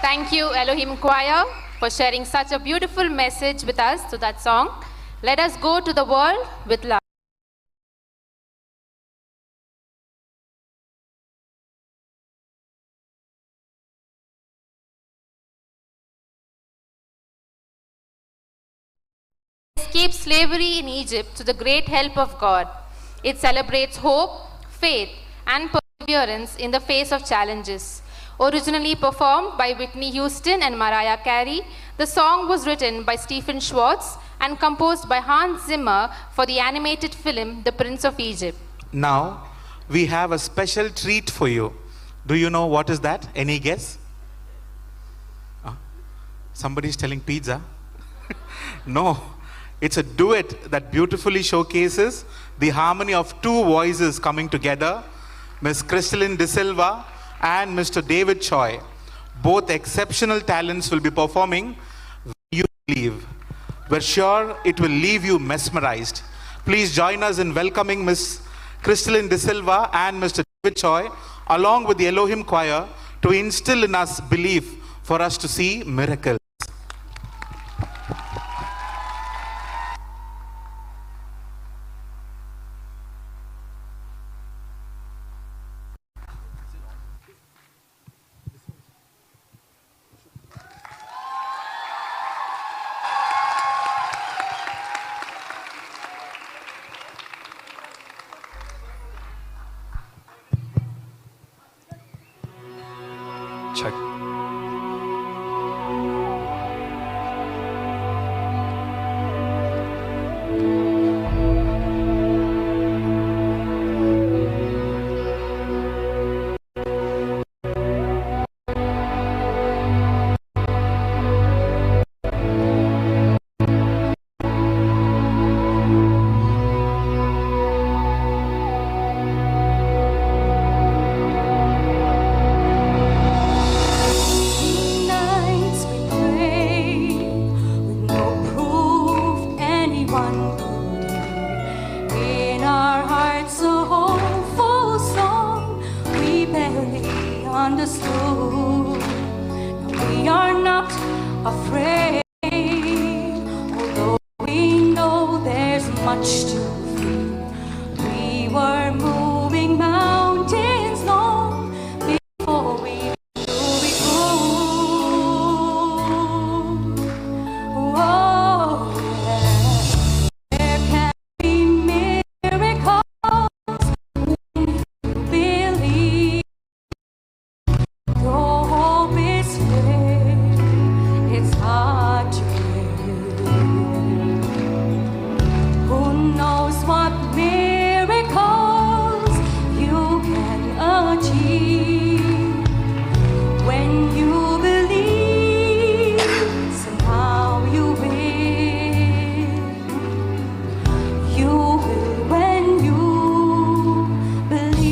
Thank you, Elohim Choir, for sharing such a beautiful message with us to that song. Let us go to the world with love. Escape slavery in Egypt to the great help of God. It celebrates hope, faith, and perseverance in the face of challenges. Originally performed by Whitney Houston and Mariah Carey, the song was written by Stephen Schwartz and composed by Hans Zimmer for the animated film The Prince of Egypt. Now, we have a special treat for you. Do you know what is that? Any guess? Somebody is telling pizza. No, it's a duet that beautifully showcases the harmony of two voices coming together, Miss Crystalline De Silva and Mr. David Choi. Both exceptional talents will be performing You Believe. We're sure it will leave you mesmerized. Please join us in welcoming Miss Crystalline De Silva and Mr. David Choi, along with the Elohim Choir, to instill in us belief for us to see miracles. Check. Nights we pray with no proof anyone could hear. In our hearts a hopeful song we barely understood. No, we are not afraid, although we know there's much to fear. We were moving mountains long before we knew we could. Oh, yeah. There can be miracles when you believe. Though hope is frail, it's hard to believe. Who knows what miracles you can achieve when you believe? Somehow you will. You will when you believe.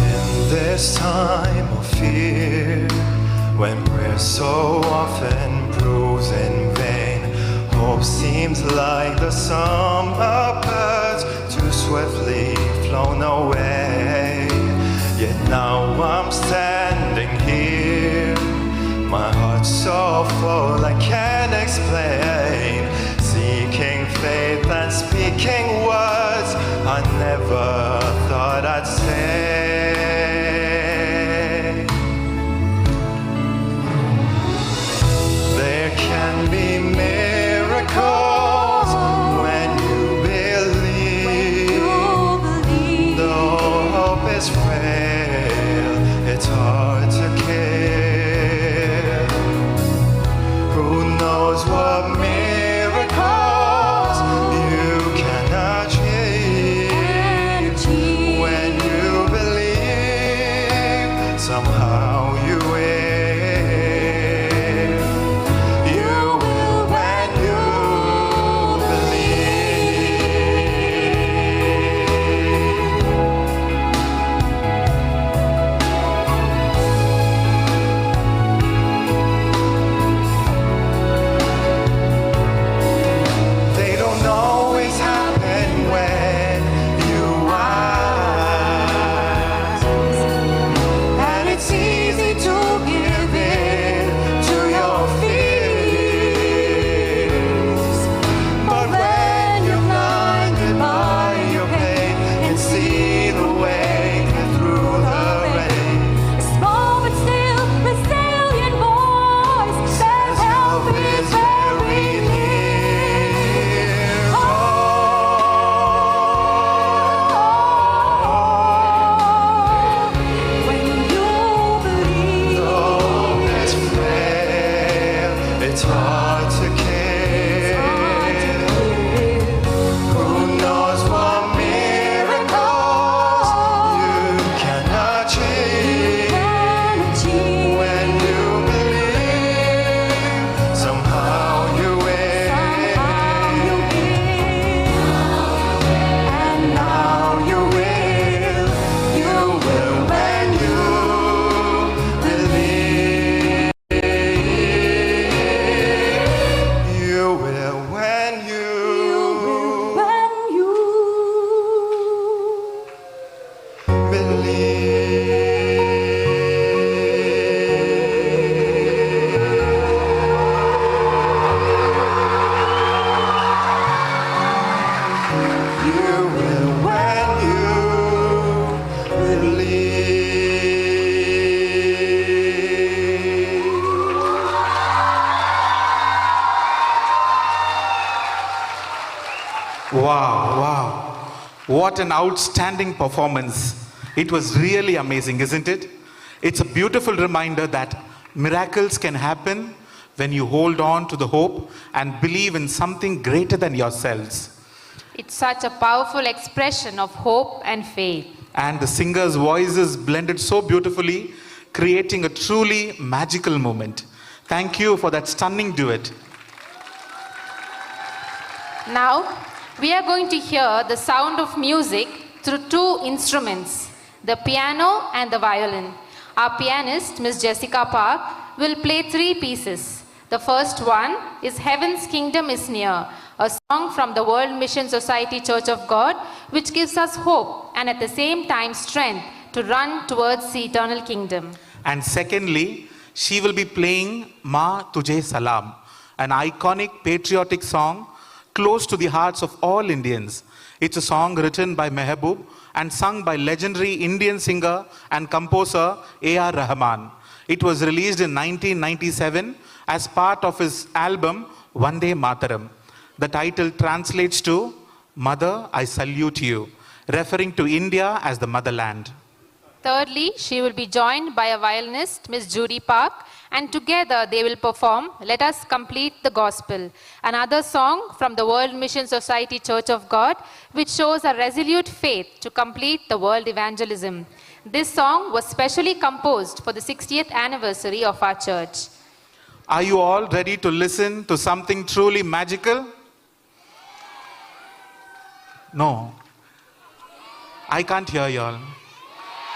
In this time of fear, when prayer so often proves in vain, hope seems like the summer birds too swiftly flown away. Yet now I'm standing here, my heart's so full I can't explain, seeking faith and speaking words I never thought I'd say. There can be miracles when you believe. Though hope is frail, it's hard to care. Who knows what What an outstanding performance. It was really amazing, isn't it? It's a beautiful reminder that miracles can happen when you hold on to the hope and believe in something greater than yourselves. It's such a powerful expression of hope and faith. And the singers' voices blended so beautifully, creating a truly magical moment. Thank you for that stunning duet. Now, we are going to hear the sound of music through two instruments, the piano and the violin. Our pianist, Miss Jessica Park, will play three pieces. The first one is Heaven's Kingdom is Near, a song from the World Mission Society Church of God, which gives us hope and at the same time strength to run towards the eternal kingdom. And secondly, she will be playing Ma Tujhe Salam, an iconic patriotic song close to the hearts of all Indians. It's a song written by Mehboob and sung by legendary Indian singer and composer A.R. Rahman. It was released in 1997 as part of his album Vande Mataram. The title translates to Mother, I Salute You, referring to India as the motherland. Thirdly, she will be joined by a violinist, Miss Judy Park, and together they will perform Let Us Complete the Gospel, another song from the World Mission Society Church of God, which shows a resolute faith to complete the world evangelism. This song was specially composed for the 60th anniversary of our church. Are you all ready to listen to something truly magical? No. I can't hear you all.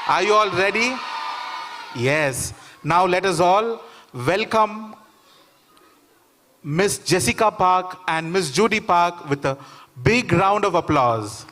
Are you all ready? Yes. Now let us all welcome Miss Jessica Park and Miss Judy Park with a big round of applause.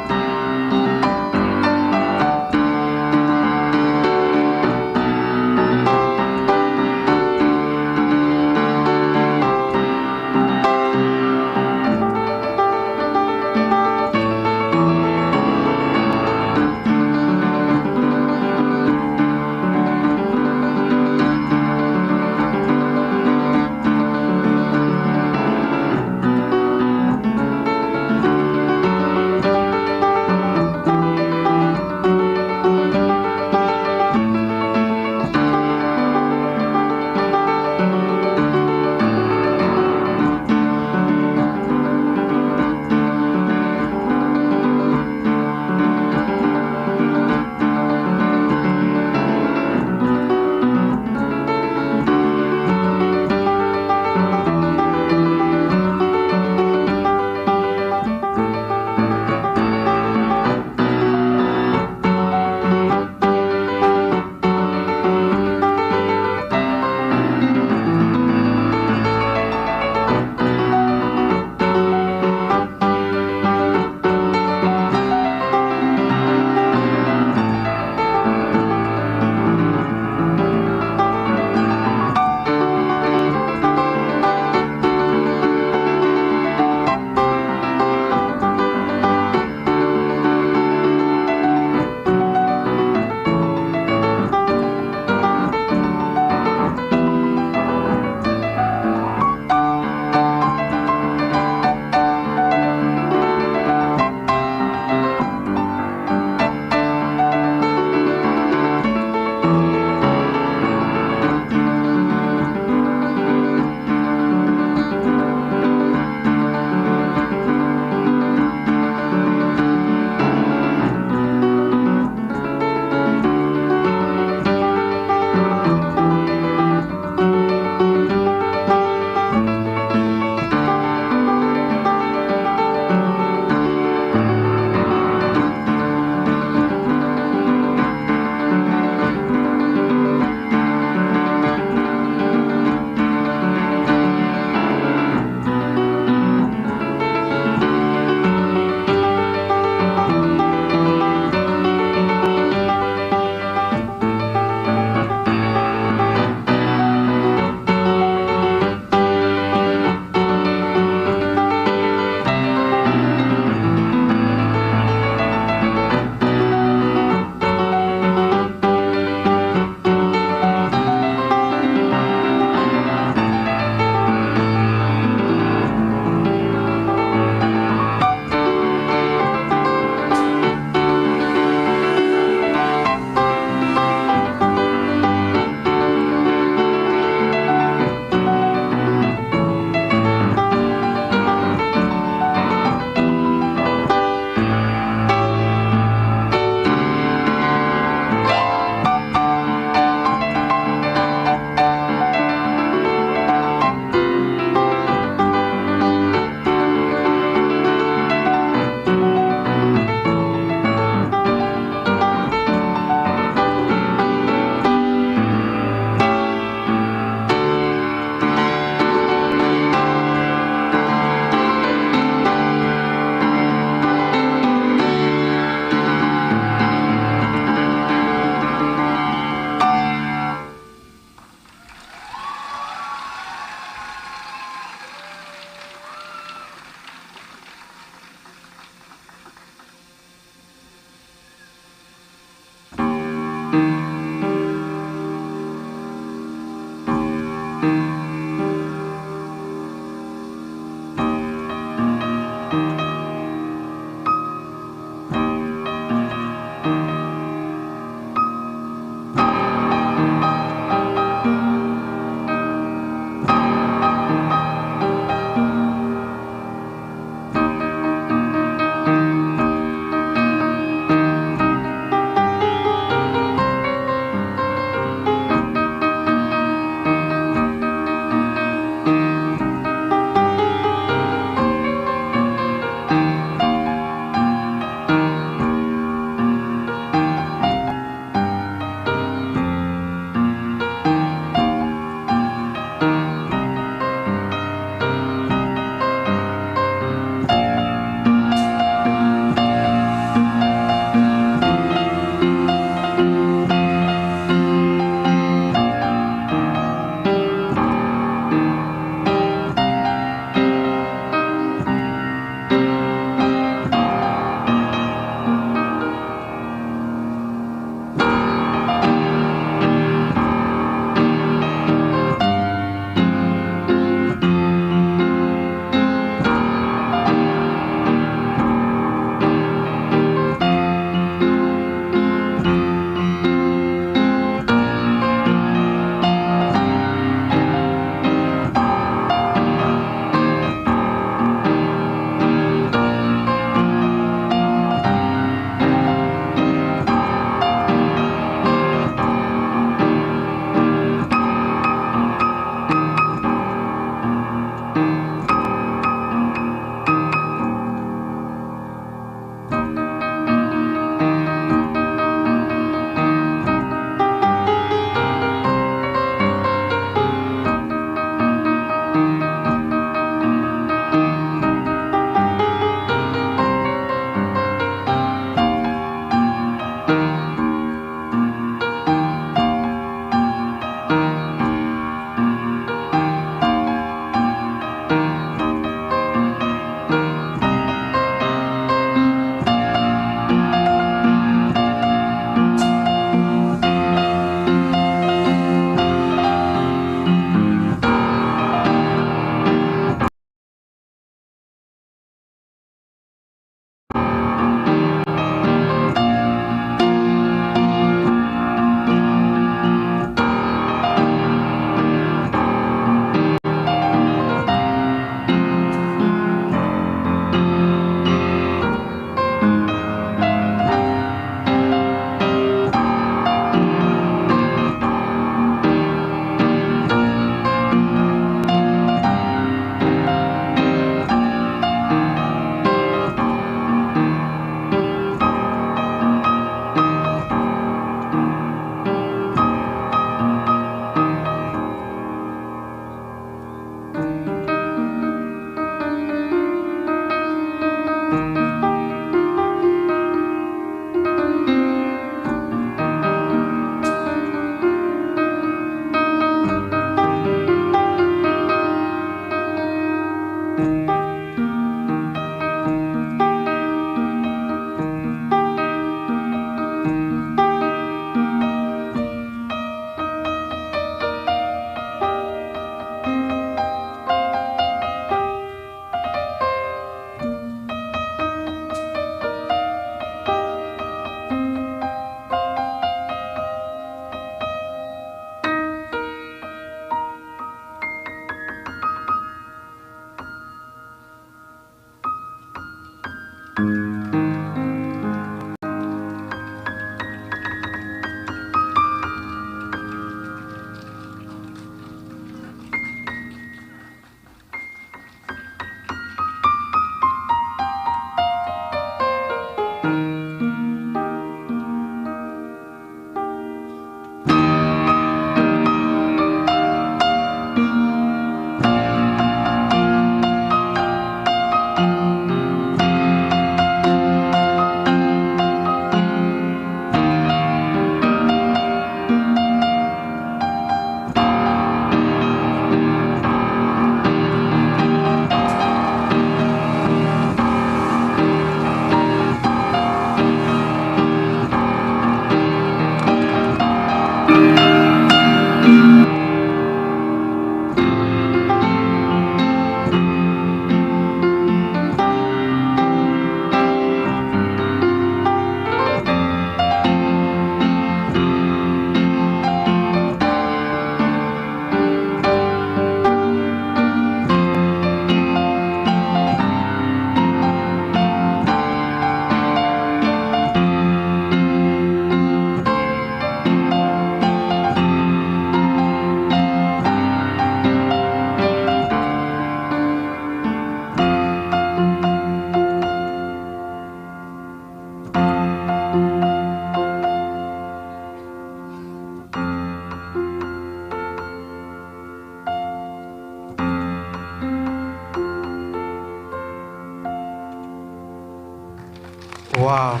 Wow.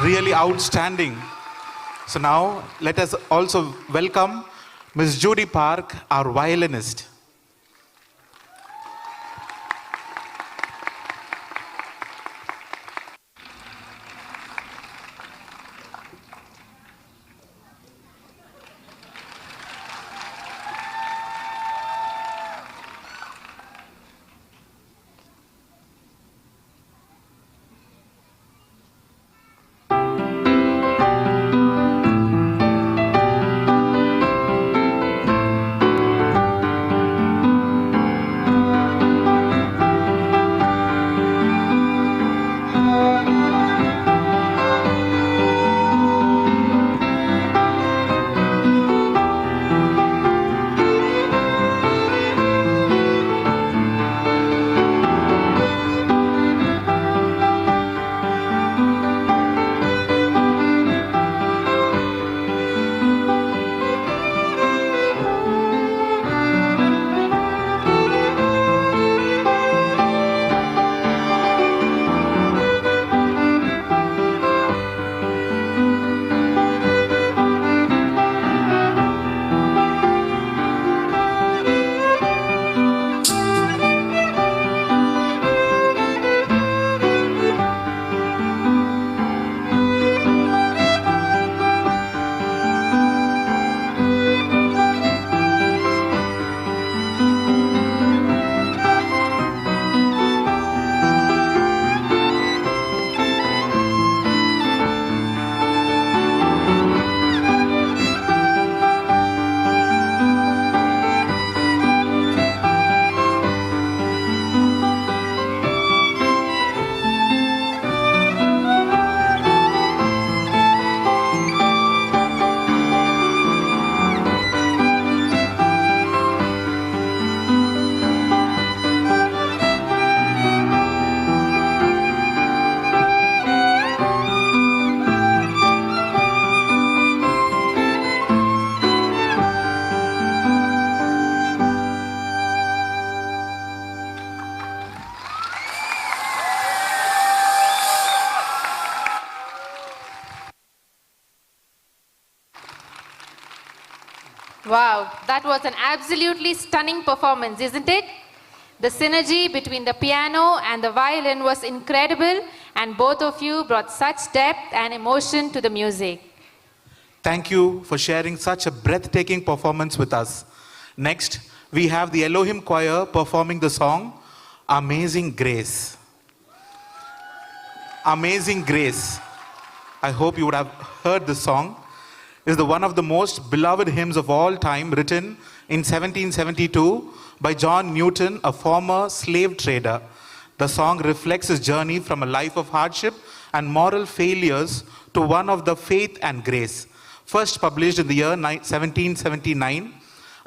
Really outstanding. So now let us also welcome Miss Judy Park, our violinist. Wow, that was an absolutely stunning performance, isn't it? The synergy between the piano and the violin was incredible, and both of you brought such depth and emotion to the music. Thank you for sharing such a breathtaking performance with us. Next, we have the Elohim Choir performing the song Amazing Grace. Amazing Grace. I hope you would have heard this song. Is one of the most beloved hymns of all time, written in 1772 by John Newton, a former slave trader. The song reflects his journey from a life of hardship and moral failures to one of the faith and grace. First published in the year 1779,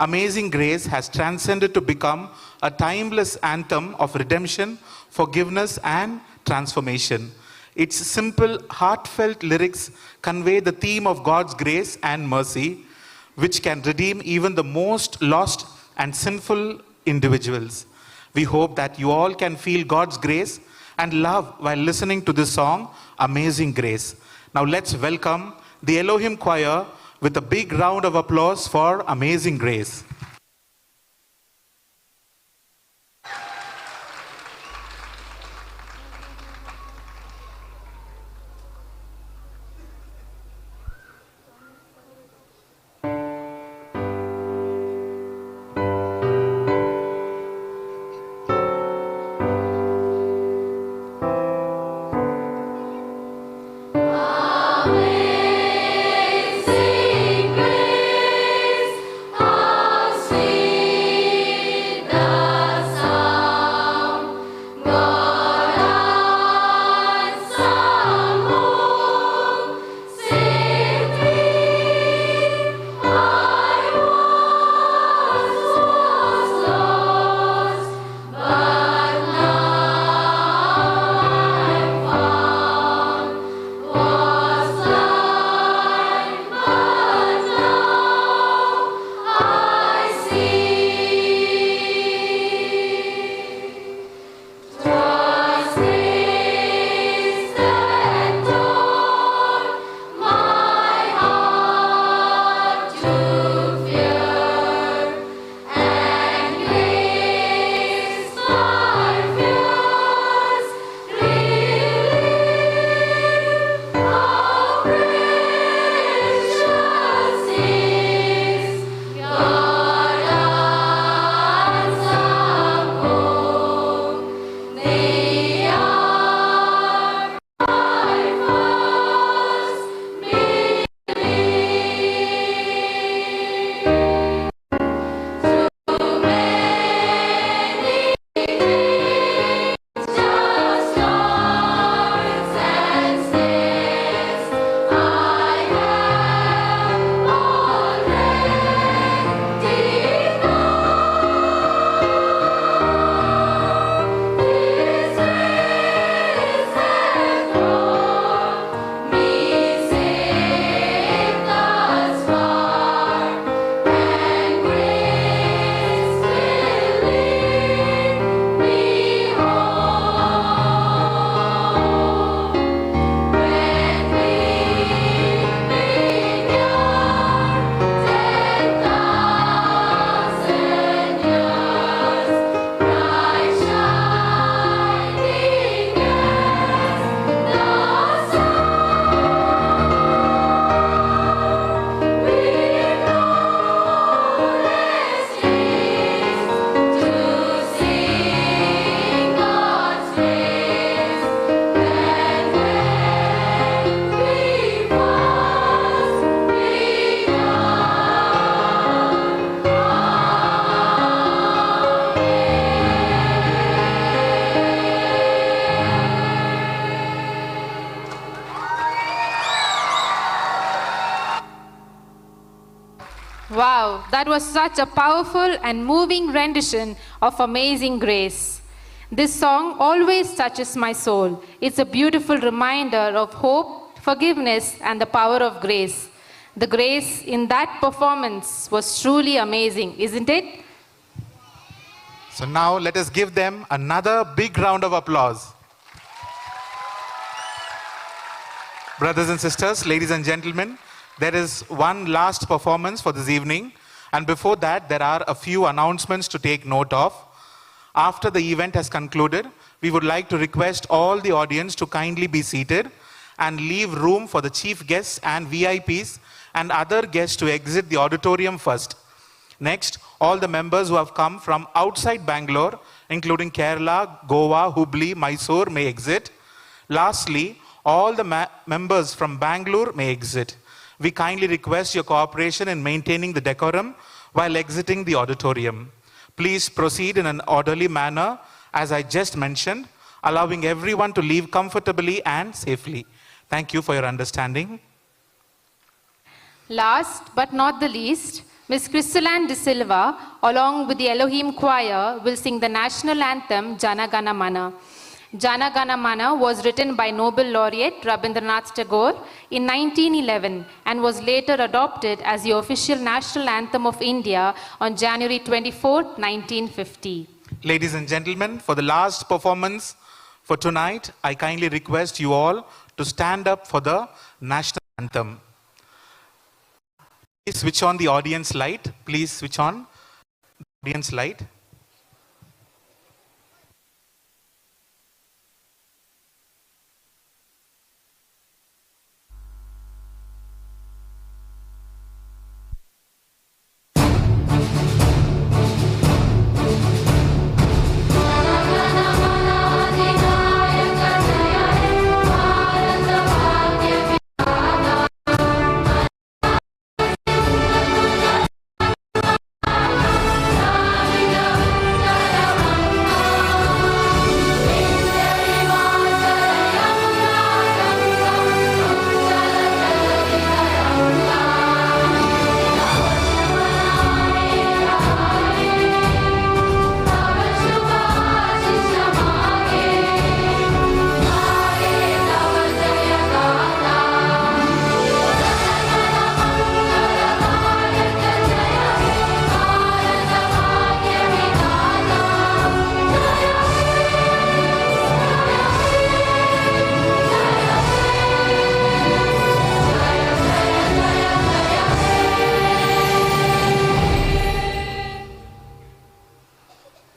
Amazing Grace has transcended to become a timeless anthem of redemption, forgiveness, and transformation. Its simple, heartfelt lyrics convey the theme of God's grace and mercy, which can redeem even the most lost and sinful individuals. We hope that you all can feel God's grace and love while listening to this song, Amazing Grace. Now let's welcome the Elohim Choir with a big round of applause for Amazing Grace. Amazing grace, how That was such a powerful and moving rendition of Amazing Grace. This song always touches my soul. It's a beautiful reminder of hope, forgiveness, and the power of grace. The grace in that performance was truly amazing, isn't it? So now let us give them another big round of applause. Brothers and sisters, ladies and gentlemen, there is one last performance for this evening. And before that, there are a few announcements to take note of. After the event has concluded, we would like to request all the audience to kindly be seated and leave room for the chief guests and VIPs and other guests to exit the auditorium first. Next, all the members who have come from outside Bangalore, including Kerala, Goa, Hubli, Mysore, may exit. Lastly, all the members from Bangalore may exit. We kindly request your cooperation in maintaining the decorum while exiting the auditorium. Please proceed in an orderly manner, as I just mentioned, allowing everyone to leave comfortably and safely. Thank you for your understanding. Last but not the least, Ms. Crystalline De Silva, along with the Elohim Choir, will sing the national anthem, Jana Gana Mana. Jana Gana Mana was written by Nobel laureate Rabindranath Tagore in 1911 and was later adopted as the official national anthem of India on January 24, 1950. Ladies and gentlemen, for the last performance for tonight, I kindly request you all to stand up for the national anthem. Please switch on the audience light. Please switch on the audience light.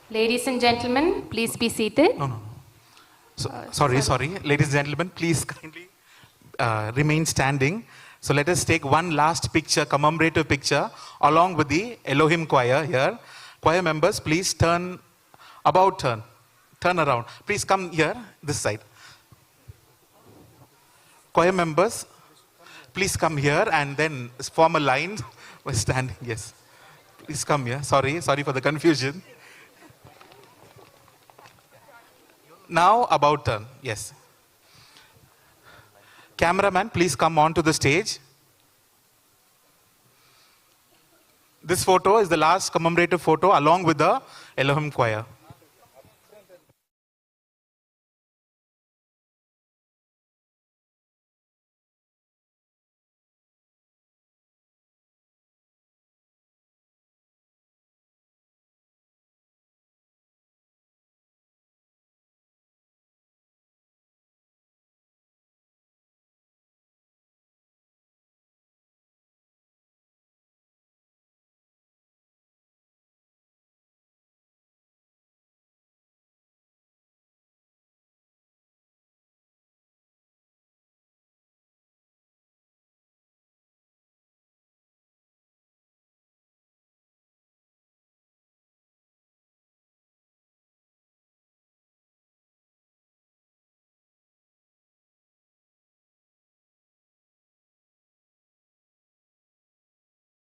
Ladies and gentlemen, please be seated. No. Sorry. Ladies and gentlemen, please kindly remain standing. So let us take one last picture, commemorative picture, along with the Elohim Choir here. Choir members, please turn around. Please come here, this side. Choir members, please come here and then form a line. We're standing, yes. Please come here. Sorry for the confusion. Now about turn, yes. Cameraman, please come on to the stage. This photo is the last commemorative photo along with the Elohim Choir.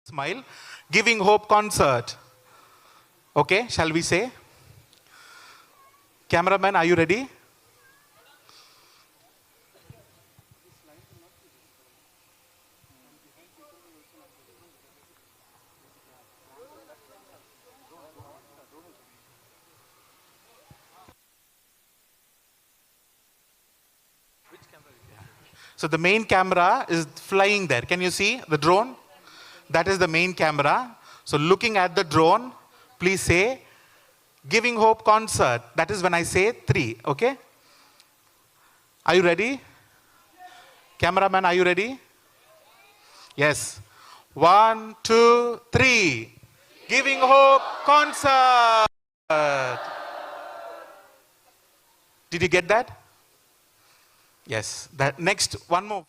Smile, Giving Hope concert. Okay, shall we say? Cameraman, are you ready? So the main camera is flying there. Can you see the drone? That is the main camera. So looking at the drone, please say, Giving Hope Concert. That is when I say 3, okay? Are you ready? Cameraman, are you ready? Yes. 1, 2, 3. Giving Hope Concert. Did you get that? Yes. That next, one more.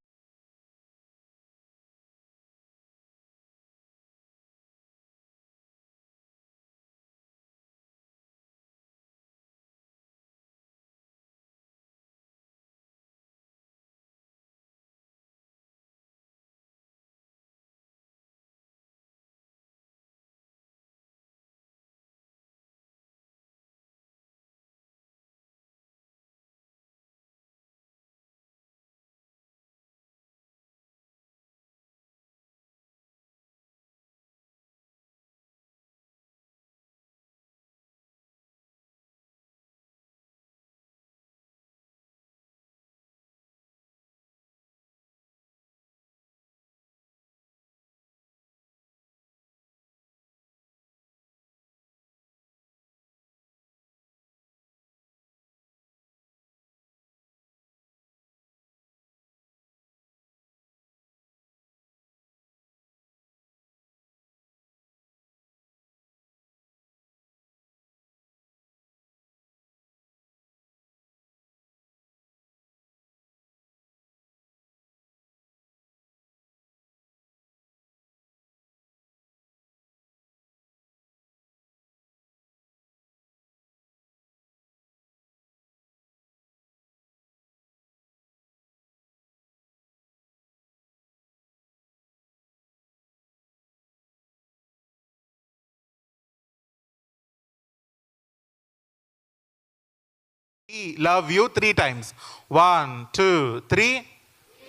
We love you 3 times. 1, 2, 3.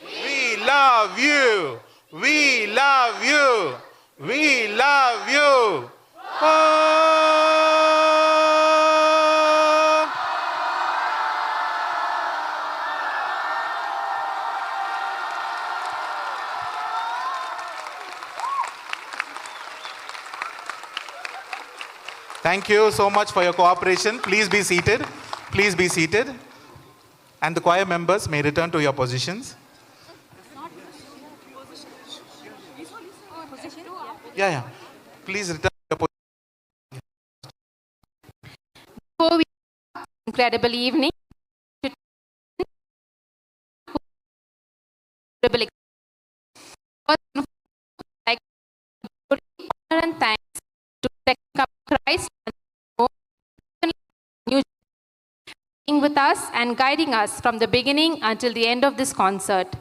We love you. We love you. We love you. Oh. Thank you so much for your cooperation. Please be seated. Please be seated. And the choir members may return to your positions. Yeah. Please return to your positions. Before we start this incredible evening, like honor and thanks to Christ being with us and guiding us from the beginning until the end of this concert.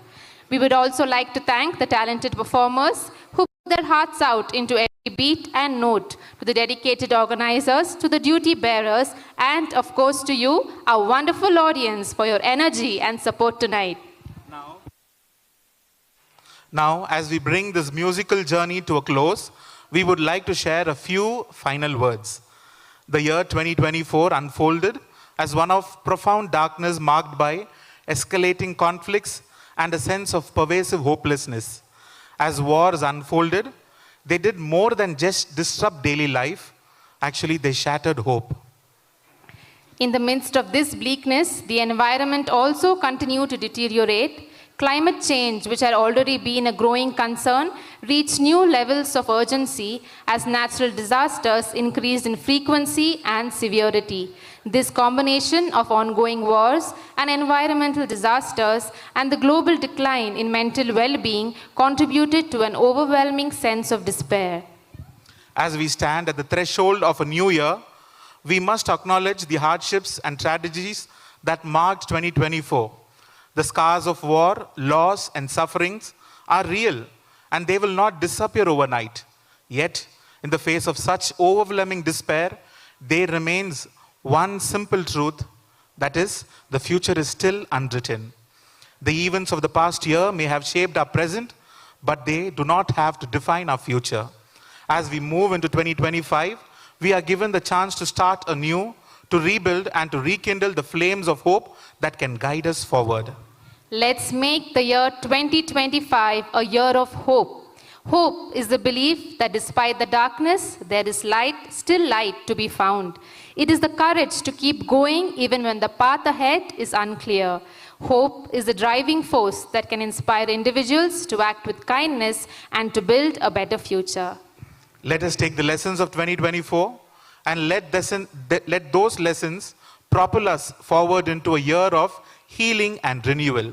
We would also like to thank the talented performers who put their hearts out into every beat and note, to the dedicated organizers, to the duty bearers, and of course to you, our wonderful audience, for your energy and support tonight. Now, as we bring this musical journey to a close, we would like to share a few final words. The year 2024 unfolded as one of profound darkness marked by escalating conflicts and a sense of pervasive hopelessness. As wars unfolded, they did more than just disrupt daily life. Actually, they shattered hope. In the midst of this bleakness, the environment also continued to deteriorate. Climate change, which had already been a growing concern, reached new levels of urgency as natural disasters increased in frequency and severity. This combination of ongoing wars and environmental disasters and the global decline in mental well-being contributed to an overwhelming sense of despair. As we stand at the threshold of a new year, we must acknowledge the hardships and tragedies that marked 2024. The scars of war, loss, and sufferings are real, and they will not disappear overnight. Yet, in the face of such overwhelming despair, there remains one simple truth, that is, the future is still unwritten. The events of the past year may have shaped our present, but they do not have to define our future. As we move into 2025, we are given the chance to start anew, to rebuild and to rekindle the flames of hope that can guide us forward. Let's make the year 2025 a year of hope. Hope is the belief that despite the darkness, there is light, still light to be found. It is the courage to keep going even when the path ahead is unclear. Hope is the driving force that can inspire individuals to act with kindness and to build a better future. Let us take the lessons of 2024 and let those lessons propel us forward into a year of healing and renewal.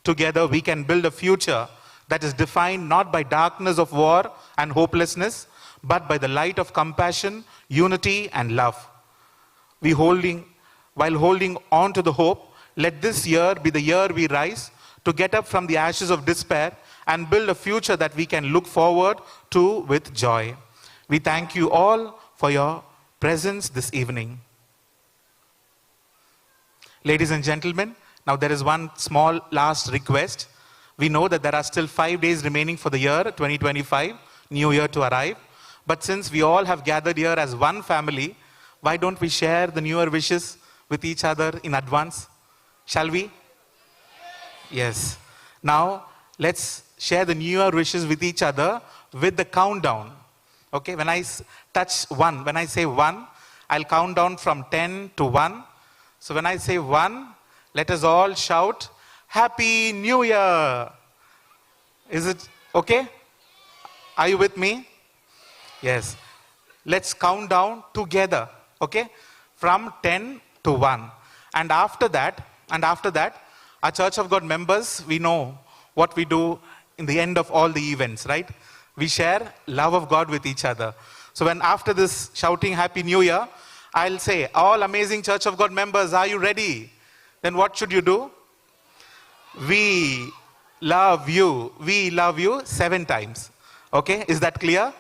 Together we can build a future that is defined not by darkness of war and hopelessness, but by the light of compassion, unity, and love. While holding on to the hope, let this year be the year we rise to get up from the ashes of despair and build a future that we can look forward to with joy. We thank you all for your presence this evening. Ladies and gentlemen, now there is one small last request. We know that there are still 5 days remaining for the year 2025, new year to arrive. But since we all have gathered here as one family, why don't we share the new year wishes with each other in advance? Shall we? Yes. Now, let's share the new year wishes with each other with the countdown. Okay, when I touch 1, when I say 1, I'll count down from 10 to 1. So when I say 1, let us all shout, Happy New Year! Is it okay? Are you with me? Yes. Let's count down together, okay? From 10 to 1. And after that, our Church of God members, we know what we do in the end of all the events, right? We share love of God with each other. So when after this shouting Happy New Year, I'll say, all amazing Church of God members, are you ready? Then what should you do? We love you 7 times. Okay, is that clear?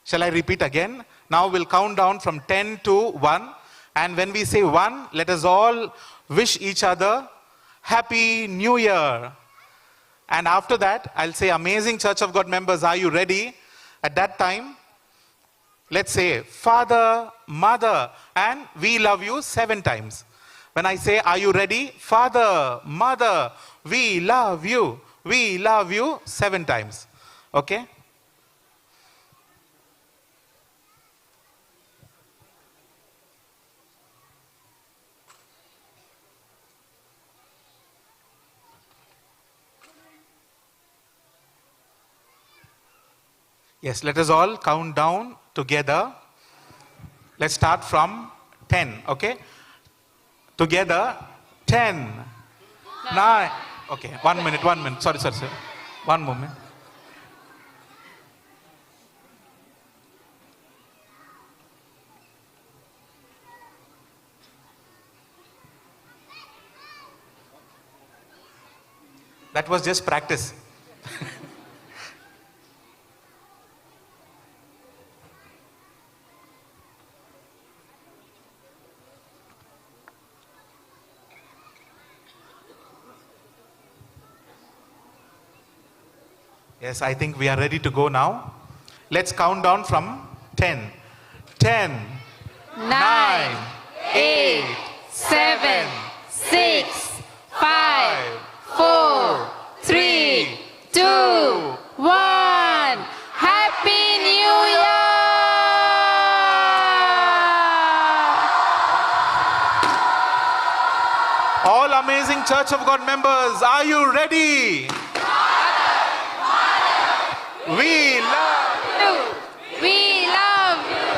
Shall I repeat again? Now we'll count down from 10 to 1. And when we say 1, let us all wish each other Happy New Year. And after that, I'll say, amazing Church of God members, are you ready? At that time, let's say, Father, Mother, and we love you 7 times. When I say, are you ready? Father, Mother, we love you 7 times. Okay? Yes, let us all count down together. Let's start from 10, okay? Together, 10, 9. Okay, 1 minute. Sorry. 1 moment. That was just practice. Yes, I think we are ready to go now. Let's count down from 10. 10, 9, 8, 7, 6, 5, 4, 3, 2, 1. Happy New Year! All amazing Church of God members, are you ready? We love you. We love you.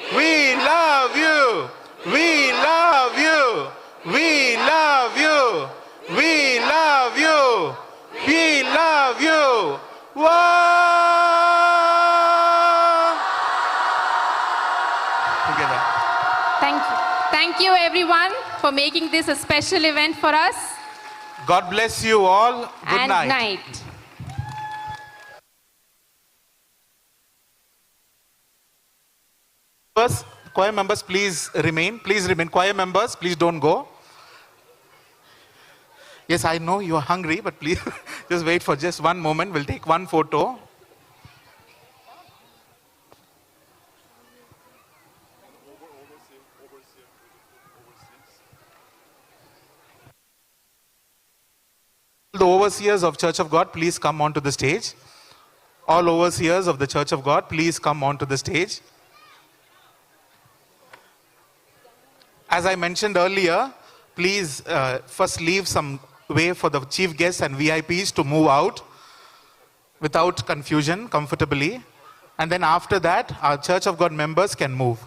We love you. We love you. We love you. We love you. We love you. Whoa! Together. Thank you everyone for making this a special event for us. God bless you all. Good night. Choir members, please remain. Choir members, please don't go. Yes, I know you are hungry, but please just wait for just 1 moment. We'll take 1 photo. the overseers of Church of God, please come onto the stage. All overseers of the Church of God, please come onto the stage. As I mentioned earlier, please first leave some way for the chief guests and VIPs to move out without confusion, comfortably. And then after that, our Church of God members can move.